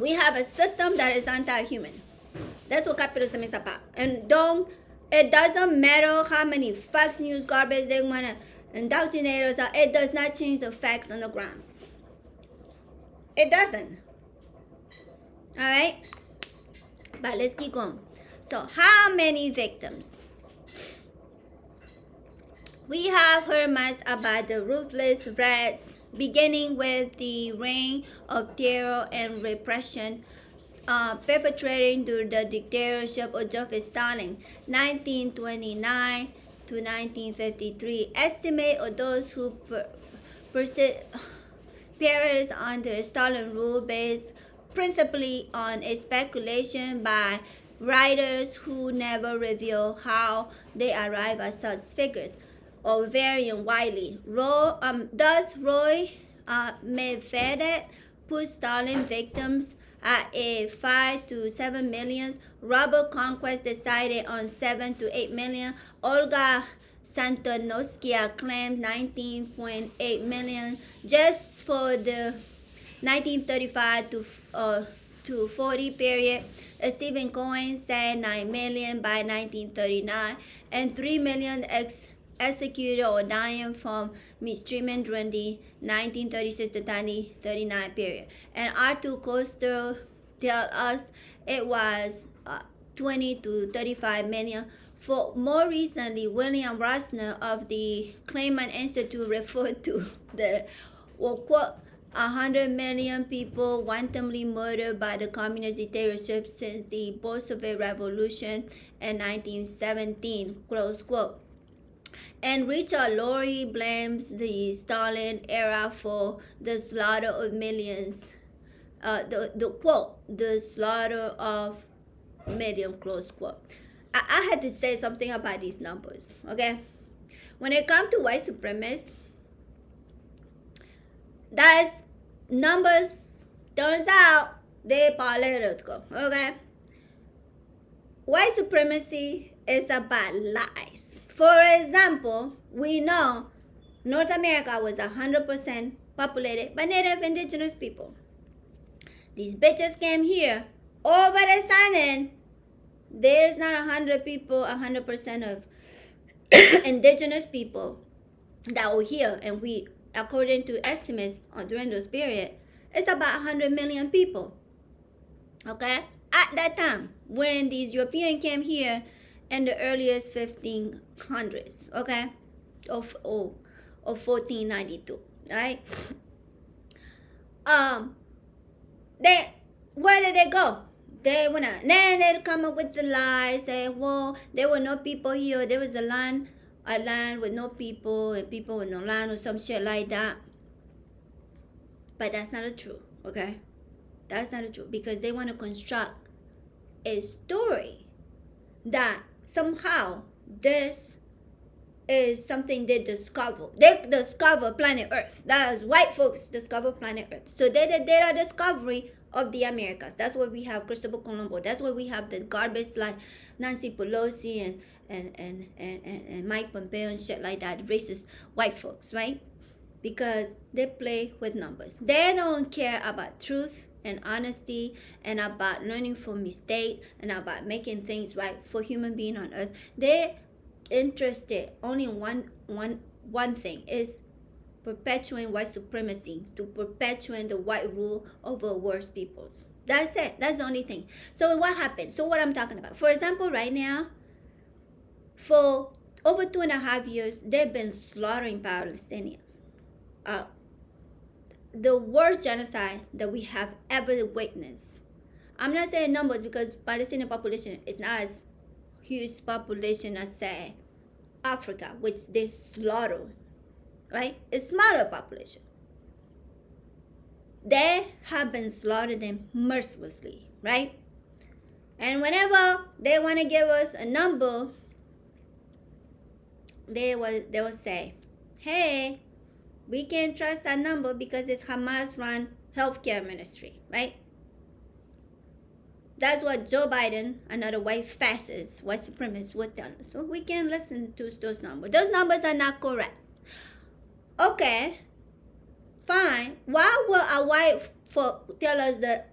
Speaker 2: We have a system that is anti-human. That's what capitalism is about. And it doesn't matter how many Fox News garbage they want to indoctrinate us. It does not change the facts on the ground. It doesn't. All right? But let's keep going. So how many victims? We have heard much about the ruthless rats, beginning with the reign of terror and repression perpetrating during the dictatorship of Joseph Stalin, 1929 to 1953. Estimate of those who perished under Stalin rule based principally on a speculation by writers who never reveal how they arrive at such figures, or varying widely. Thus, Roy Medvedev put Stalin victims at a 5 to 7 million. Robert Conquest decided on 7 to 8 million. Olga Santonovskia claimed 19.8 million just for the 1935 to 40 period. Stephen Cohen said 9 million by 1939 and 3 million executed or dying from mistreatment during the 1936 to 1939 period. And Arthur Koestler tells us it was 20 to 35 million. For more recently, William Rosner of the Clayman Institute referred to the, quote, 100 million people wantonly murdered by the communist dictatorship since the Bolshevik Revolution in 1917, close quote. And Richard Laurie blames the Stalin era for the slaughter of millions. The quote, the slaughter of millions, close quote. I had to say something about these numbers, okay? When it comes to white supremacists, that's numbers, turns out, they're political, okay? White supremacy is about lies. For example, we know North America was 100% populated by Native Indigenous people. These bitches came here. All of a sudden, there's not 100 people, 100% of indigenous people that were here. And we, according to estimates during this period, it's about 100 million people. Okay? At that time, when these Europeans came here, in the earliest 1500s, okay, of 1492, right? Where did they go? Then they come up with the lies, say, well, there were no people here. There was a land with no people, and people with no land, or some shit like that. But that's not true, okay? That's not true, because they want to construct a story that somehow this is something they discover. They discover planet Earth. That is, white folks discover planet Earth. So they did a discovery of the Americas. That's why we have Christopher Colombo. That's why we have the garbage like Nancy Pelosi and Mike Pompeo and shit like that. Racist white folks, right? Because they play with numbers. They don't care about truth and honesty and about learning from mistakes and about making things right for human being on earth. They're interested only in one thing, is perpetuating white supremacy, to perpetuate the white rule over worse peoples. That's it. That's the only thing. So what happened? So what I'm talking about, for example, right now, for over 2.5 years, they've been slaughtering Palestinians. The worst genocide that we have ever witnessed. I'm not saying numbers, because Palestinian population is not as huge population as, say, Africa, which they slaughter, right? It's smaller population. They have been slaughtering mercilessly, right? And whenever they want to give us a number, they will say, hey, we can't trust that number because it's Hamas-run healthcare ministry, right? That's what Joe Biden, another white fascist, white supremacist, would tell us. So we can't listen to those numbers. Those numbers are not correct. Okay, fine. Why will a white folk tell us that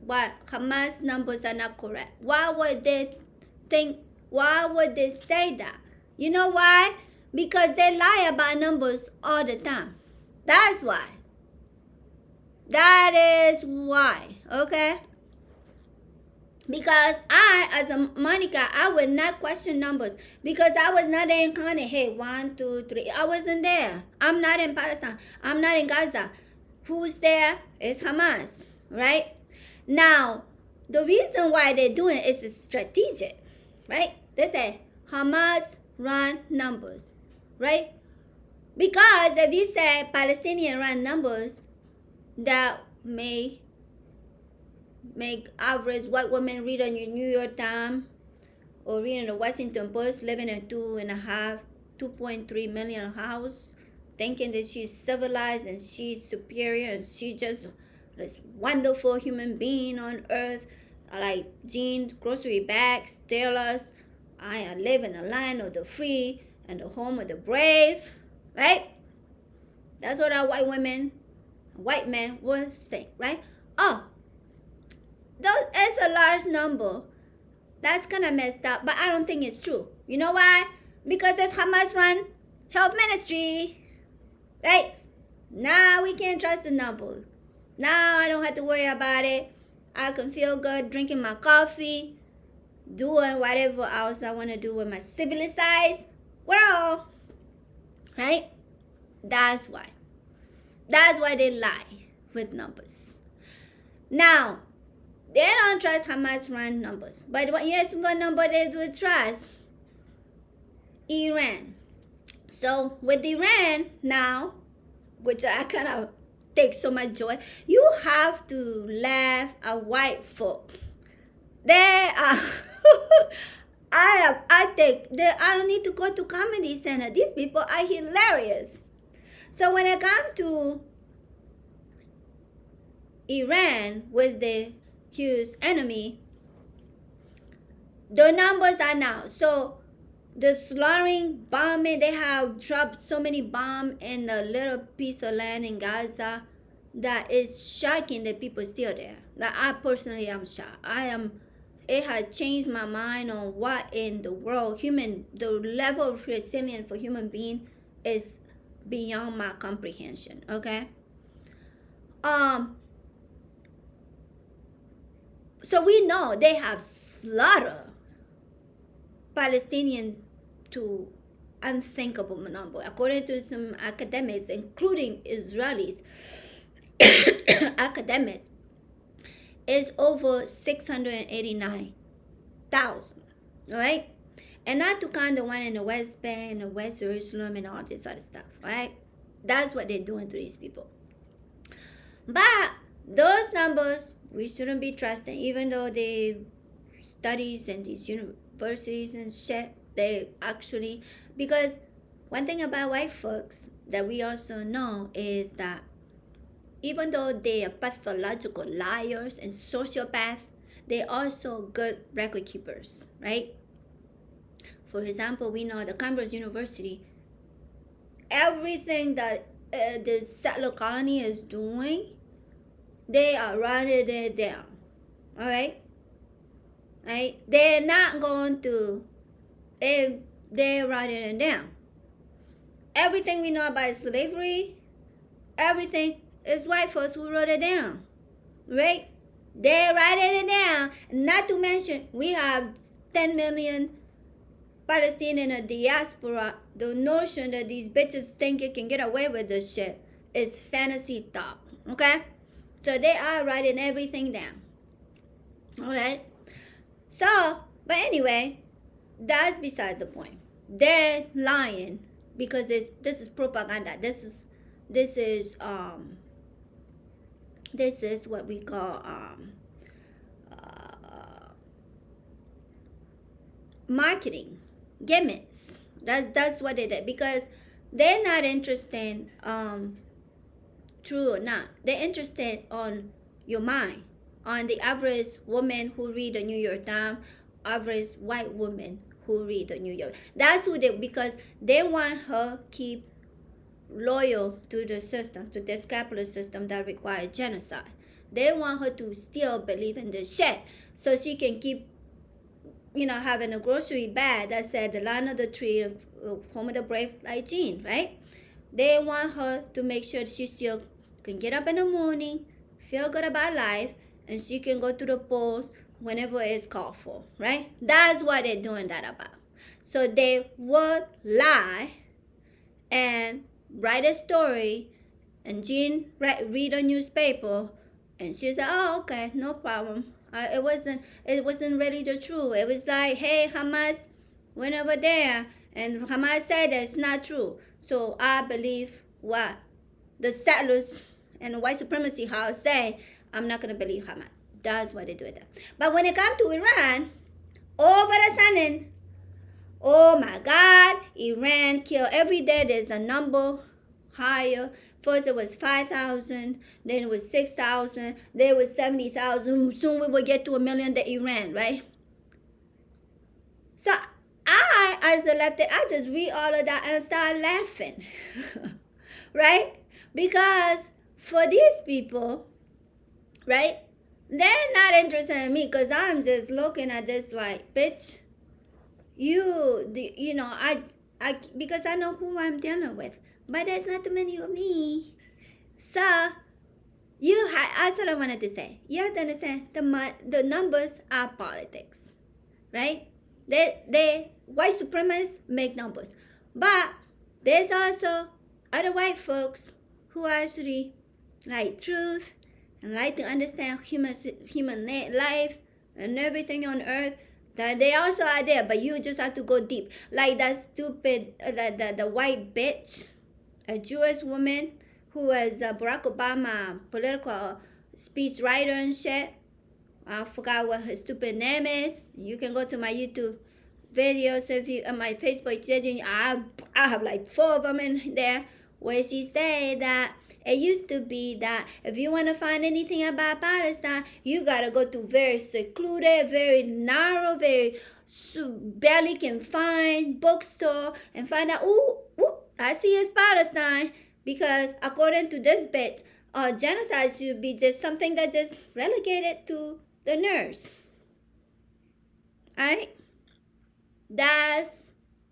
Speaker 2: what Hamas numbers are not correct. Why would they say that? You know why? Because they lie about numbers all the time. That's why. That is why. Okay? Because I, as a Monica, I would not question numbers because I was not there incarnate. Hey, 1, 2, 3. I wasn't there. I'm not in Palestine. I'm not in Gaza. Who's there? It's Hamas, right? Now, the reason why they're doing it is strategic, right? They say Hamas run numbers, right? Because if you say Palestinian run numbers, that may make average white women read on your New York Times or reading the Washington Post, living in 2.3 million house, thinking that she's civilized and she's superior and she's just this wonderful human being on earth, like jeans, grocery bags, tell us, I live in the land of the free and the home of the brave, right? That's what our white women, white men would think, right? Oh, it's a large number. That's kind of messed up, but I don't think it's true. You know why? Because it's Hamas run health ministry, right? Now we can't trust the number. Now I don't have to worry about it. I can feel good drinking my coffee, doing whatever else I want to do with my civilized world, right? That's why. That's why they lie with numbers. Now, they don't trust Hamas run numbers. But yes, what number they do trust? Iran. So with Iran now, which I kind of take so much joy, you have to laugh at white folk. They are I don't need to go to comedy center. These people are hilarious. So when it comes to Iran was the huge enemy, the numbers are now. So the slaughtering, bombing, they have dropped so many bombs in a little piece of land in Gaza that is shocking that people still there. Like I personally am shocked. It has changed my mind on what in the world the level of resilience for human being is beyond my comprehension. Okay. So we know they have slaughtered Palestinians to unthinkable number. According to some academics, including Israelis, academics, is over 689,000. All right? And not to count the one in the West Bank, the West Jerusalem, and all this other stuff. Right? That's what they're doing to these people. But those numbers, we shouldn't be trusting, even though they studies and these universities and shit, they actually, because one thing about white folks that we also know is that even though they are pathological liars and sociopaths, they're also good record keepers, right? For example, we know the Cambridge University, everything that the settler colony is doing, they are writing it down, all right? Right? They're not going to, they're writing it down. Everything we know about slavery, everything is white folks who wrote it down, right? They're writing it down. Not to mention, we have 10 million Palestinians in the diaspora. The notion that these bitches think you can get away with this shit is fantasy thought, okay? So they are writing everything down, all right? So, but anyway, that's besides the point. They're lying because this is propaganda. This is what we call marketing gimmicks. That's what they did, because they're not interested true or not. They're interested on your mind, on the average woman who read the New York Times, average white woman who read the New York. That's who they, because they want her keep loyal to the system, to this capitalist system that requires genocide. They want her to still believe in the shit so she can keep, having a grocery bag that said the land of the tree of home of the brave like Jean, right? They want her to make sure she still can get up in the morning, feel good about life, and she can go to the polls whenever it's called for, right? That's what they're doing that about. So they would lie and write a story, and Jean read a newspaper, and she said, "Oh, okay, no problem. It wasn't really the truth. It was like, hey, Hamas went over there, and Hamas said that it's not true. So I believe what the settlers and the white supremacy house say. I'm not gonna believe Hamas." That's what they do with that. But when it comes to Iran, all of a sudden, oh my God, Iran killed every day. There's a number higher. First it was 5,000, then it was 6,000, then it was 70,000. Soon we will get to 1 million to Iran, right? So I, as a lefty, I just read all of that and start laughing, right? Because for these people, right, they're not interested in me because I'm just looking at this like, bitch, because I know who I'm dealing with. But there's not too many of me. So, that's what I wanted to say. You have to understand, the numbers are politics, right? They white supremacists make numbers. But there's also other white folks who actually like truth and like to understand human life and everything on earth. That they also are there, but you just have to go deep. Like that stupid, the white bitch, a Jewish woman who was Barack Obama political speech writer and shit. I forgot what her stupid name is. You can go to my YouTube videos my Facebook page. I have like 4 of them in there where she say that it used to be that if you want to find anything about Palestine, you got to go to very secluded, very narrow, very barely can find bookstore and find out, ooh, I see it's Palestine. Because according to this bit, genocide should be just something that just relegated to the nerds. Alright? That's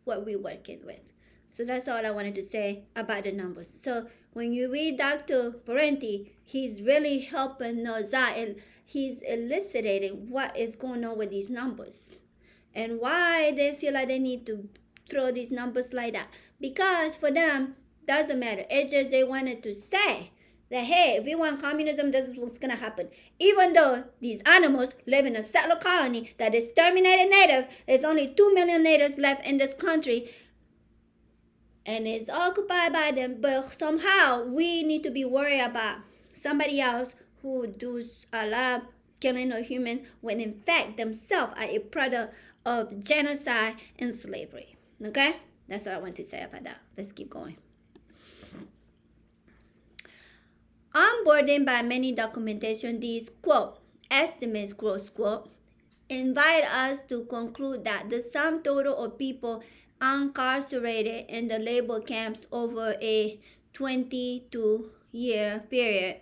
Speaker 2: what we're working with. So that's all I wanted to say about the numbers. So when you read Dr. Parenti, he's really helping us out, and he's elucidating what is going on with these numbers and why they feel like they need to throw these numbers like that. Because for them, doesn't matter. It's just they wanted to say that, hey, if we want communism, this is what's going to happen. Even though these animals live in a settler colony that exterminated native, there's only 2 million natives left in this country, and it's occupied by them. But somehow we need to be worried about somebody else who does a lot of killing of humans when in fact themselves are a product of genocide and slavery. Okay? That's what I want to say about that. Let's keep going. Onboarding by many documentation, these, quote, estimates, quote, invite us to conclude that the sum total of people incarcerated in the labor camps over a 22-year period,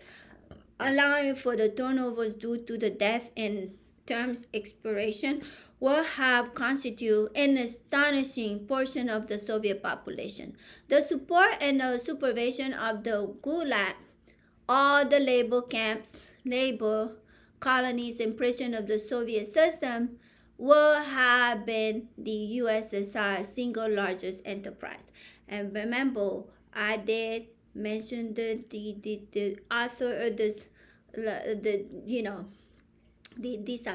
Speaker 2: allowing for the turnovers due to the death and terms expiration, will have constituted an astonishing portion of the Soviet population. The support and the supervision of the Gulag, all the labor camps, labor colonies, and prison of the Soviet system will have been the USSR's single largest enterprise. And remember, I did mention the author of this, these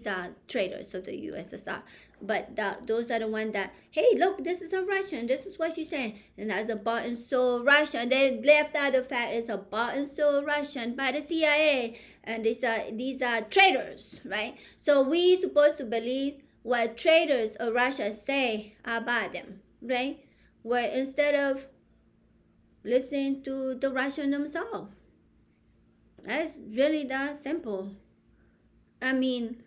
Speaker 2: are traitors of the USSR. But those are the ones that, hey, look, this is a Russian. This is what she's saying. And that's a bought and sold Russian. They left out the fact it's a bought and sold Russian by the CIA. And these are traitors, right? So we supposed to believe what traitors of Russia say about them, right? Well, instead of listening to the Russian themselves. That's really that simple. I mean,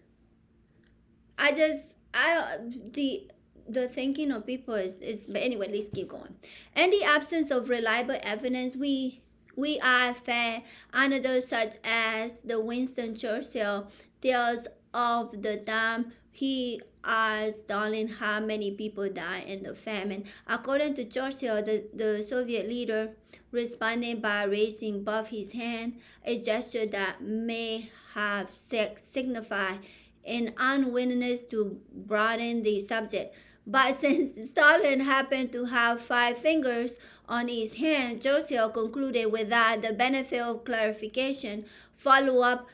Speaker 2: the thinking of people is but anyway, let's keep going. In the absence of reliable evidence, we We are fed anecdotes such as the Winston Churchill tells of the time he asked Stalin how many people died in the famine. According to Churchill, the Soviet leader responded by raising both his hand, a gesture that may have signified an unwillingness to broaden the subject. But since Stalin happened to have 5 fingers on his hand, Churchill concluded without the benefit of clarification, follow-up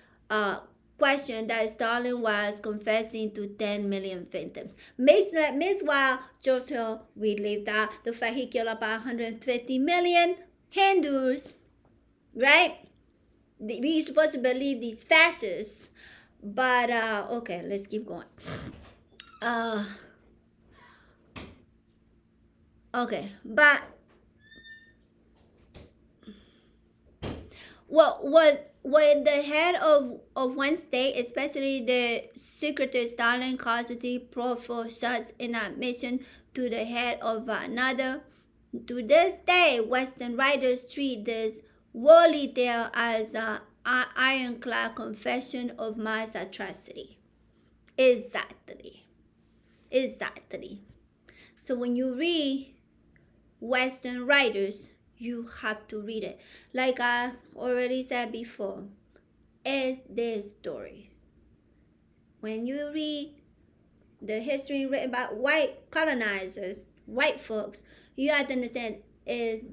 Speaker 2: question that Stalin was confessing to 10 million victims. Meanwhile, Churchill relieved out the fact he killed about 150 million Hindus, right? We supposed to believe these fascists, but okay, let's keep going. Okay, but what the head of one state, especially the Secretary Stalin, constantly proffered such an admission to the head of another. To this day, Western writers treat this woolly tale as an ironclad confession of mass atrocity. Exactly. So when you read Western writers, you have to read it. Like I already said before, is this story. When you read the history written by white colonizers, white folks, you have to understand, is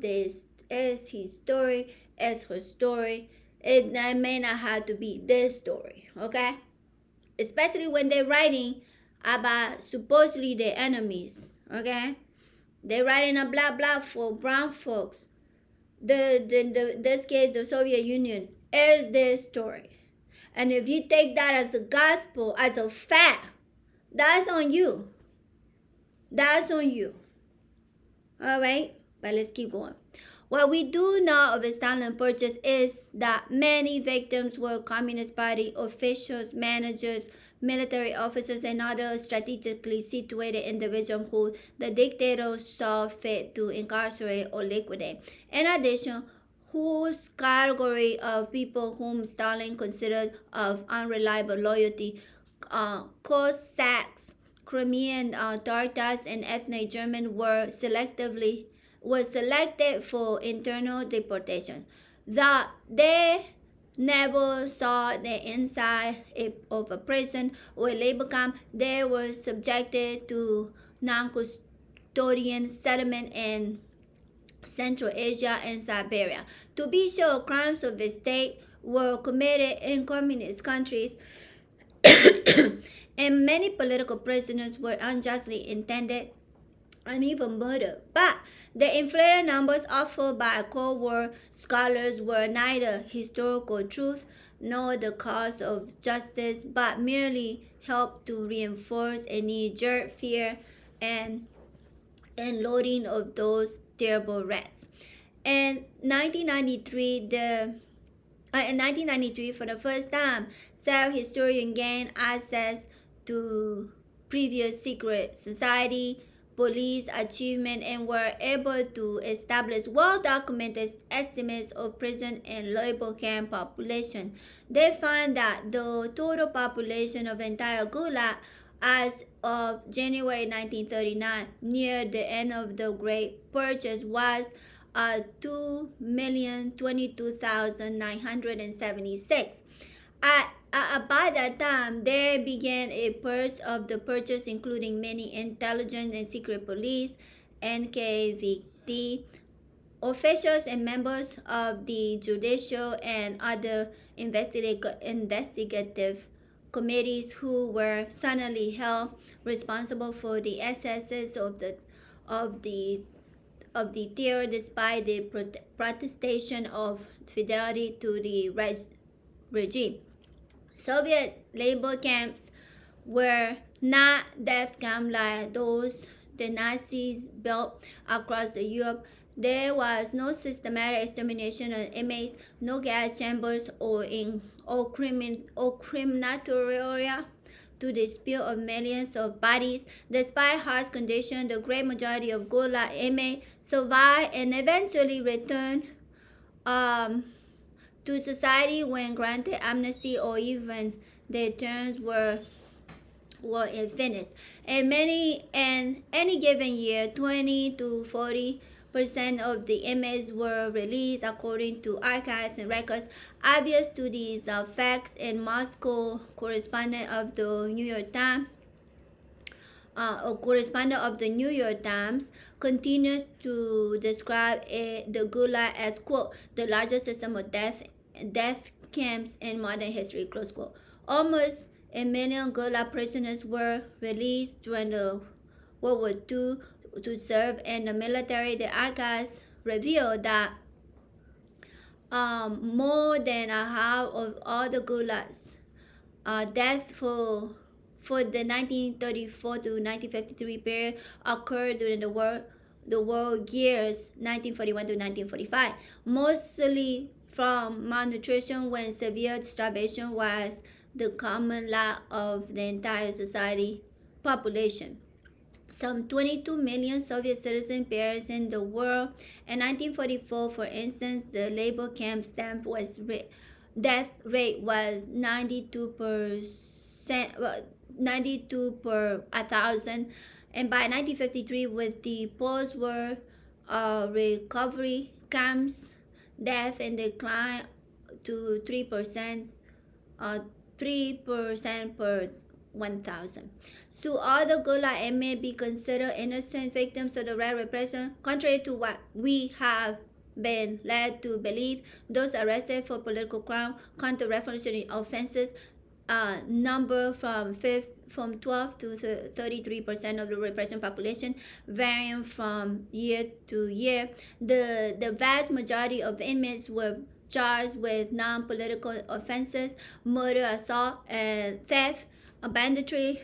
Speaker 2: his story, is her story. It may not have to be this story, okay? Especially when they're writing about supposedly their enemies, okay? They're writing a blah blah for brown folks. This case, the Soviet Union, is their story. And if you take that as a gospel, as a fact, that's on you. All right? But let's keep going. What we do know of Stalin Purchase is that many victims were Communist Party officials, managers, military officers, and other strategically situated individuals who the dictator saw fit to incarcerate or liquidate. In addition, whose category of people whom Stalin considered of unreliable loyalty, Cossacks, Crimean Tatars, and ethnic Germans were selected for internal deportation. That they never saw the inside of a prison or a labor camp. They were subjected to non-custodian settlement in Central Asia and Siberia. To be sure, crimes of the state were committed in communist countries, and many political prisoners were unjustly intended and even murdered. But the inflated numbers offered by Cold War scholars were neither historical truth nor the cause of justice, but merely helped to reinforce a knee-jerk fear and loathing of those terrible rats. In 1993, for the first time, several historians gained access to previous secret society police achievement and were able to establish well-documented estimates of prison and labor camp population. They found that the total population of entire Gulag as of January 1939, near the end of the Great Purchase, was 2,022,976. By that time, there began a purge of the purchase, including many intelligence and secret police, NKVD, officials and members of the judicial and other investigative committees who were suddenly held responsible for the excesses of the terror, despite the protestation of fidelity to the regime. Soviet labor camps were not death camps like those the Nazis built across Europe. There was no systematic extermination of inmates, no gas chambers or crematoria to the spill of millions of bodies. Despite harsh conditions, the great majority of Gulag inmates survived and eventually returned to society when granted amnesty or even their terms were finished. In any given year, 20 to 40% of the inmates were released according to archives and records. Obvious to these facts, in Moscow, correspondent of the New York Times, a correspondent of the New York Times continues to describe the Gulag as, quote, the largest system of death camps in modern history, close quote. Almost a million Gulag prisoners were released during the World War II to serve in the military. The archives revealed that more than a half of all the Gulags deaths for the 1934 to 1953 period occurred during the war years 1941 to 1945, mostly from malnutrition when severe starvation was the common lot of the entire society population. Some 22 million Soviet citizens perished in the war. In 1944, for instance, the labor camp death rate was 92 per 1,000, and by 1953, with the post-war recovery camps, death and decline to 3% per 1,000. So all the Gulag may be considered innocent victims of the Red repression, contrary to what we have been led to believe. Those arrested for political crime, counter-revolutionary offenses, number from 12 to 33% of the repression population, varying from year to year. The vast majority of inmates were charged with non-political offenses, murder, assault, and theft, banditry,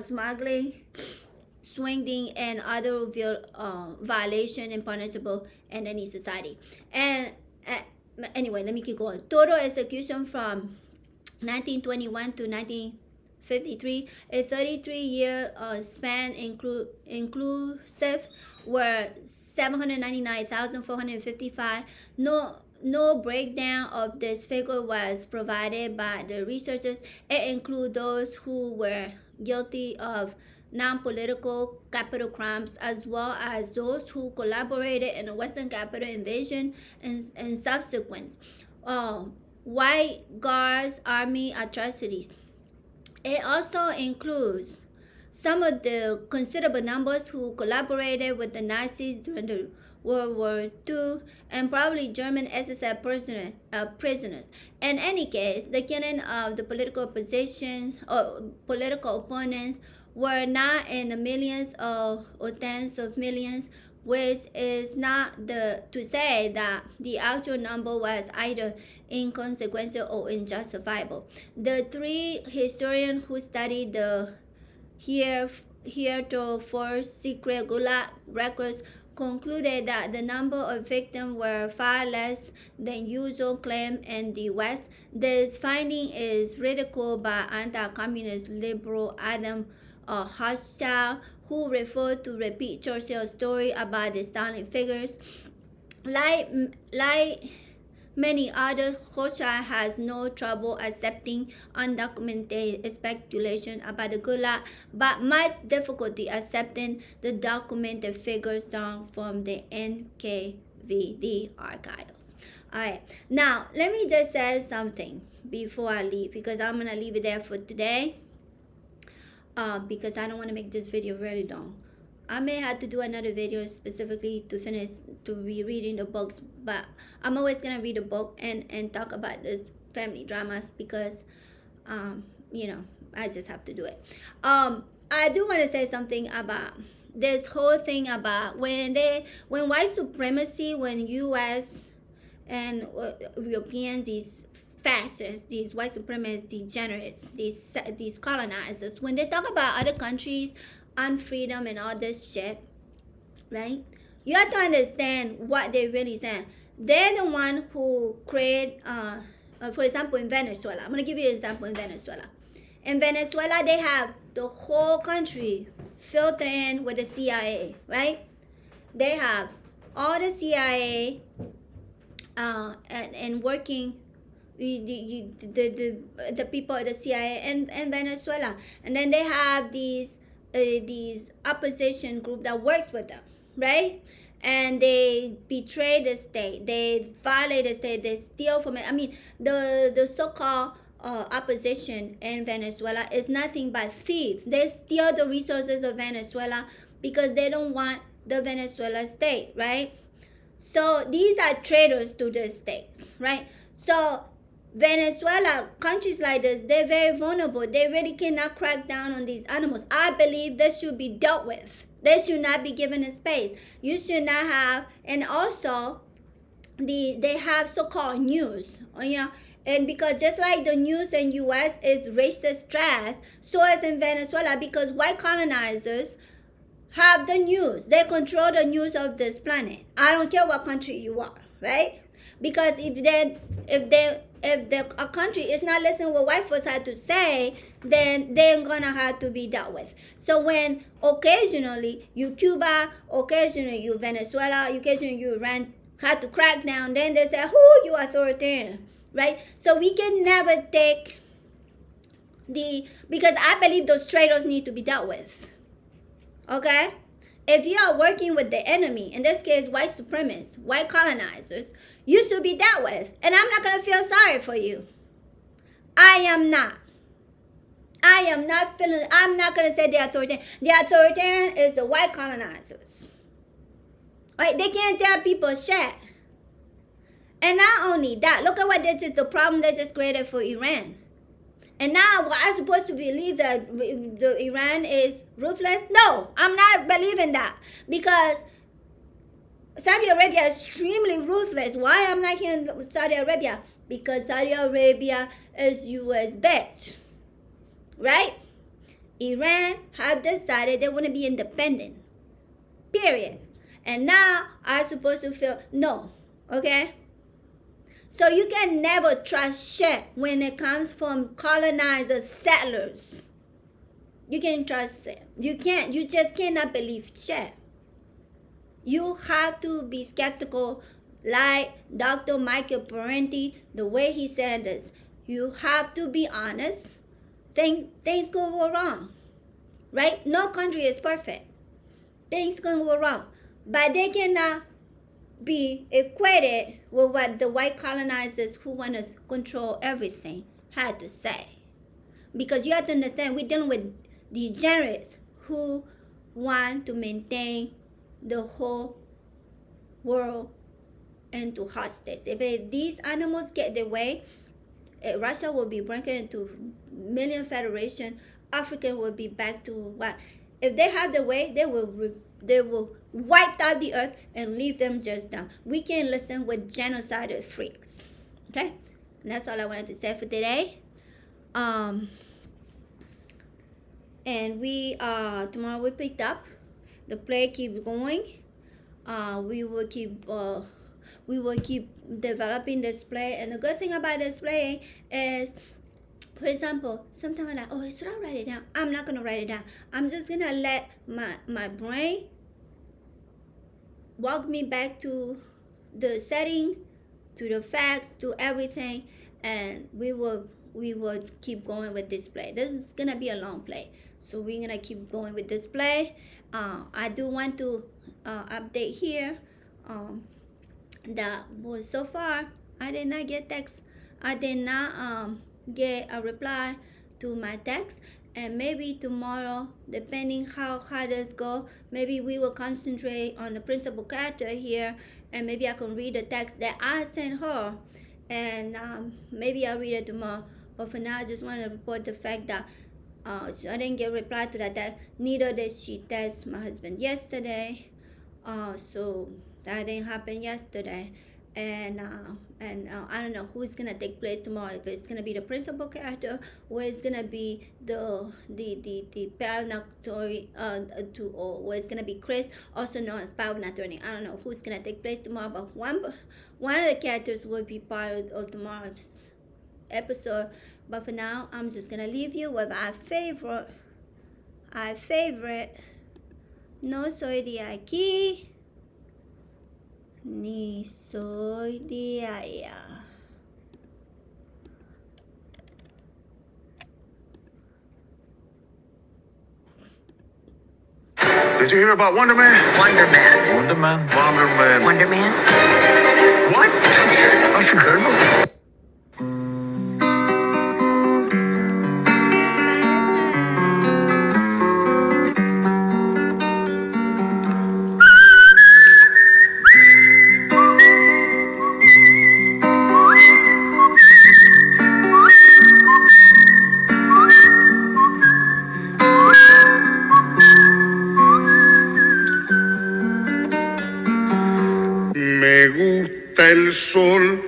Speaker 2: smuggling, swindling, and other violation and punishable in any society. And anyway, let me keep going. Total execution from 1921 to 1953, a 33-year span inclusive, were 799,455. No breakdown of this figure was provided by the researchers. It includes those who were guilty of non-political capital crimes, as well as those who collaborated in the Western Capitol invasion and subsequent White Guards Army atrocities. It also includes some of the considerable numbers who collaborated with the Nazis during the World War II, and probably German SS prisoners. In any case, the killing of the political opposition or political opponents were not in the millions or tens of millions, which is not to say that the actual number was either inconsequential or unjustifiable. The three historians who studied the heretofore secret Gulag records concluded that the number of victims were far less than usual claimed in the West. This finding is ridiculed by anti-communist liberal Adam Hochschild, who referred to repeat Churchill's story about the stunning figures. Like many others, Hochschild has no trouble accepting undocumented speculation about the Gulag, but much difficulty accepting the documented figures drawn from the NKVD archives. All right, now let me just say something before I leave, because I'm gonna leave it there for today. Because I don't want to make this video really long. I may have to do another video specifically to be reading the books, but I'm always gonna read a book and talk about this family dramas, because you know, I just have to do it. I do want to say something about this whole thing about when white supremacy, when US and Europeans, these fascists, these white supremacists, degenerates, these colonizers, when they talk about other countries and freedom and all this shit, right? You have to understand what they really saying. They're the one who create, for example, in Venezuela. I'm gonna give you an example in Venezuela. In Venezuela, they have the whole country filtered in with the CIA, right? They have all the CIA and working the people at the CIA and Venezuela, and then they have these opposition group that works with them, right? And they betray the state, they violate the state, they steal from it. I mean, the so-called opposition in Venezuela is nothing but thieves. They steal the resources of Venezuela because they don't want the Venezuela state, right? So these are traitors to the states, right? So Venezuela, countries like this, they're very vulnerable. They really cannot crack down on these animals. I believe this should be dealt with. They should not be given a space. You should not have, and also they have so-called news, and because just like the news in U.S. is racist trash, so is in Venezuela, because white colonizers have the news. They control the news of this planet. I don't care what country you are, right? Because if a country is not listening what white folks have to say, then they're gonna have to be dealt with. So when occasionally you Cuba, occasionally you Venezuela, occasionally you Iran had to crack down, then they say, "Who you authoritarian?" Right? So we can never take because I believe those traitors need to be dealt with. Okay? If you are working with the enemy, in this case, white supremacists, white colonizers, you should be dealt with. And I'm not going to feel sorry for you. I am not. I'm not going to say the authoritarian. The authoritarian is the white colonizers. Right? They can't tell people shit. And not only that, look at what this is, the problem they just created for Iran. And now, I'm supposed to believe that the Iran is ruthless? No, I'm not believing that, because Saudi Arabia is extremely ruthless. Why I'm not here in Saudi Arabia? Because Saudi Arabia is U.S. bitch, right? Iran have decided they want to be independent, period. And now I'm supposed to feel no, okay? So you can never trust shit when it comes from colonizers, settlers. You can't trust them. You just cannot believe shit. You have to be skeptical, like Dr. Michael Parenti, the way he said this. You have to be honest. Things go wrong, right? No country is perfect. Things can go wrong. But they cannot be equated with what the white colonizers who want to control everything had to say. Because you have to understand, we're dealing with degenerates who want to maintain the whole world into hostage. If these animals get their way, Russia will be breaking into million federation. Africa will be back to what? If they have their way, they will wipe out the earth and leave them just down. We can't listen with genocidal freaks. Okay? And that's all I wanted to say for today. And we tomorrow we picked up. The play keeps going. We will keep developing this play. And the good thing about this play is, for example, sometimes I'm like, oh, should I write it down? I'm not gonna write it down. I'm just gonna let my brain walk me back to the settings, to the facts, to everything, and we will keep going with this play. This is gonna be a long play, so we're gonna keep going with this play. I do want to update here that was so far I did not get text. I did not get a reply to my text, and maybe tomorrow, depending how this go, maybe we will concentrate on the principal character here, and maybe I can read the text that I sent her, and maybe I'll read it tomorrow. But for now, I just want to report the fact that I didn't get a reply to that text. Neither did she text my husband yesterday, so that didn't happen yesterday. And I don't know who's gonna take place tomorrow. If it's gonna be the principal character, or it's gonna be the paranoid or it's gonna be Chris, also known as paranoid. I don't know who's gonna take place tomorrow, but one of the characters will be part of tomorrow's episode. But for now, I'm just gonna leave you with our favorite. No soy de aquí. Ni soy de allá.
Speaker 4: Did you hear about Wonder Man?
Speaker 5: Wonder Man.
Speaker 3: Wonder Man.
Speaker 4: Wonder Man.
Speaker 5: Wonder Man?
Speaker 4: What? ¿Has enfermo? Me gusta el sol,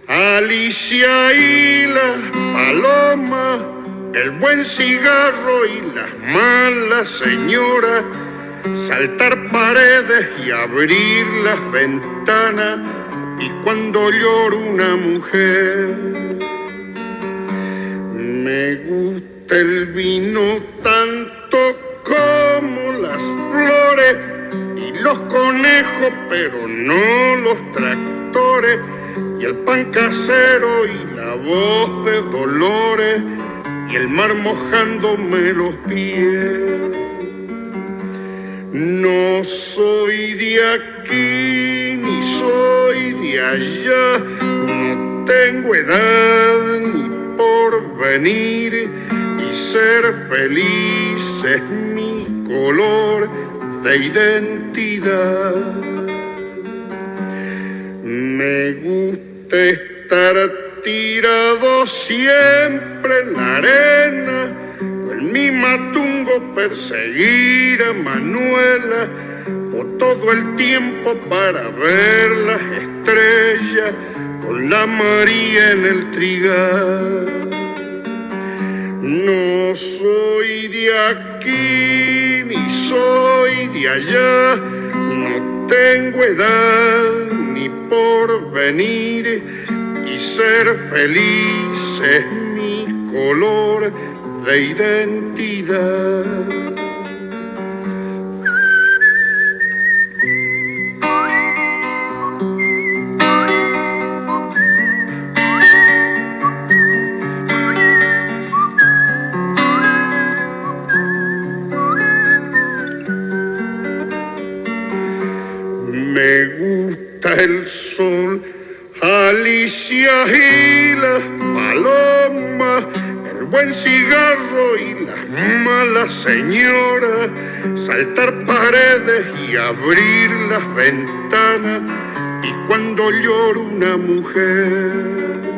Speaker 4: Alicia y la paloma, el buen cigarro y las malas señoras, saltar paredes y abrir las ventanas, y cuando llora una mujer. Me gusta el vino tanto como las flores y los conejos, pero no los tractores, y el pan casero y la voz de Dolores, y el mar mojándome los pies. No soy de aquí ni soy de allá, no tengo edad ni porvenir, y ser feliz es mi color de identidad. Me gusta estar tirado siempre en la arena, o en mi matungo perseguir a Manuela, o todo el tiempo para ver las estrellas con la María en el trigal. No soy de aquí ni soy de allá, no tengo edad ni porvenir, y ser feliz es mi color de identidad. Me gusta el sol, Alicia y las palomas, el buen cigarro y las malas señoras, saltar paredes y abrir las ventanas, y cuando llora una mujer.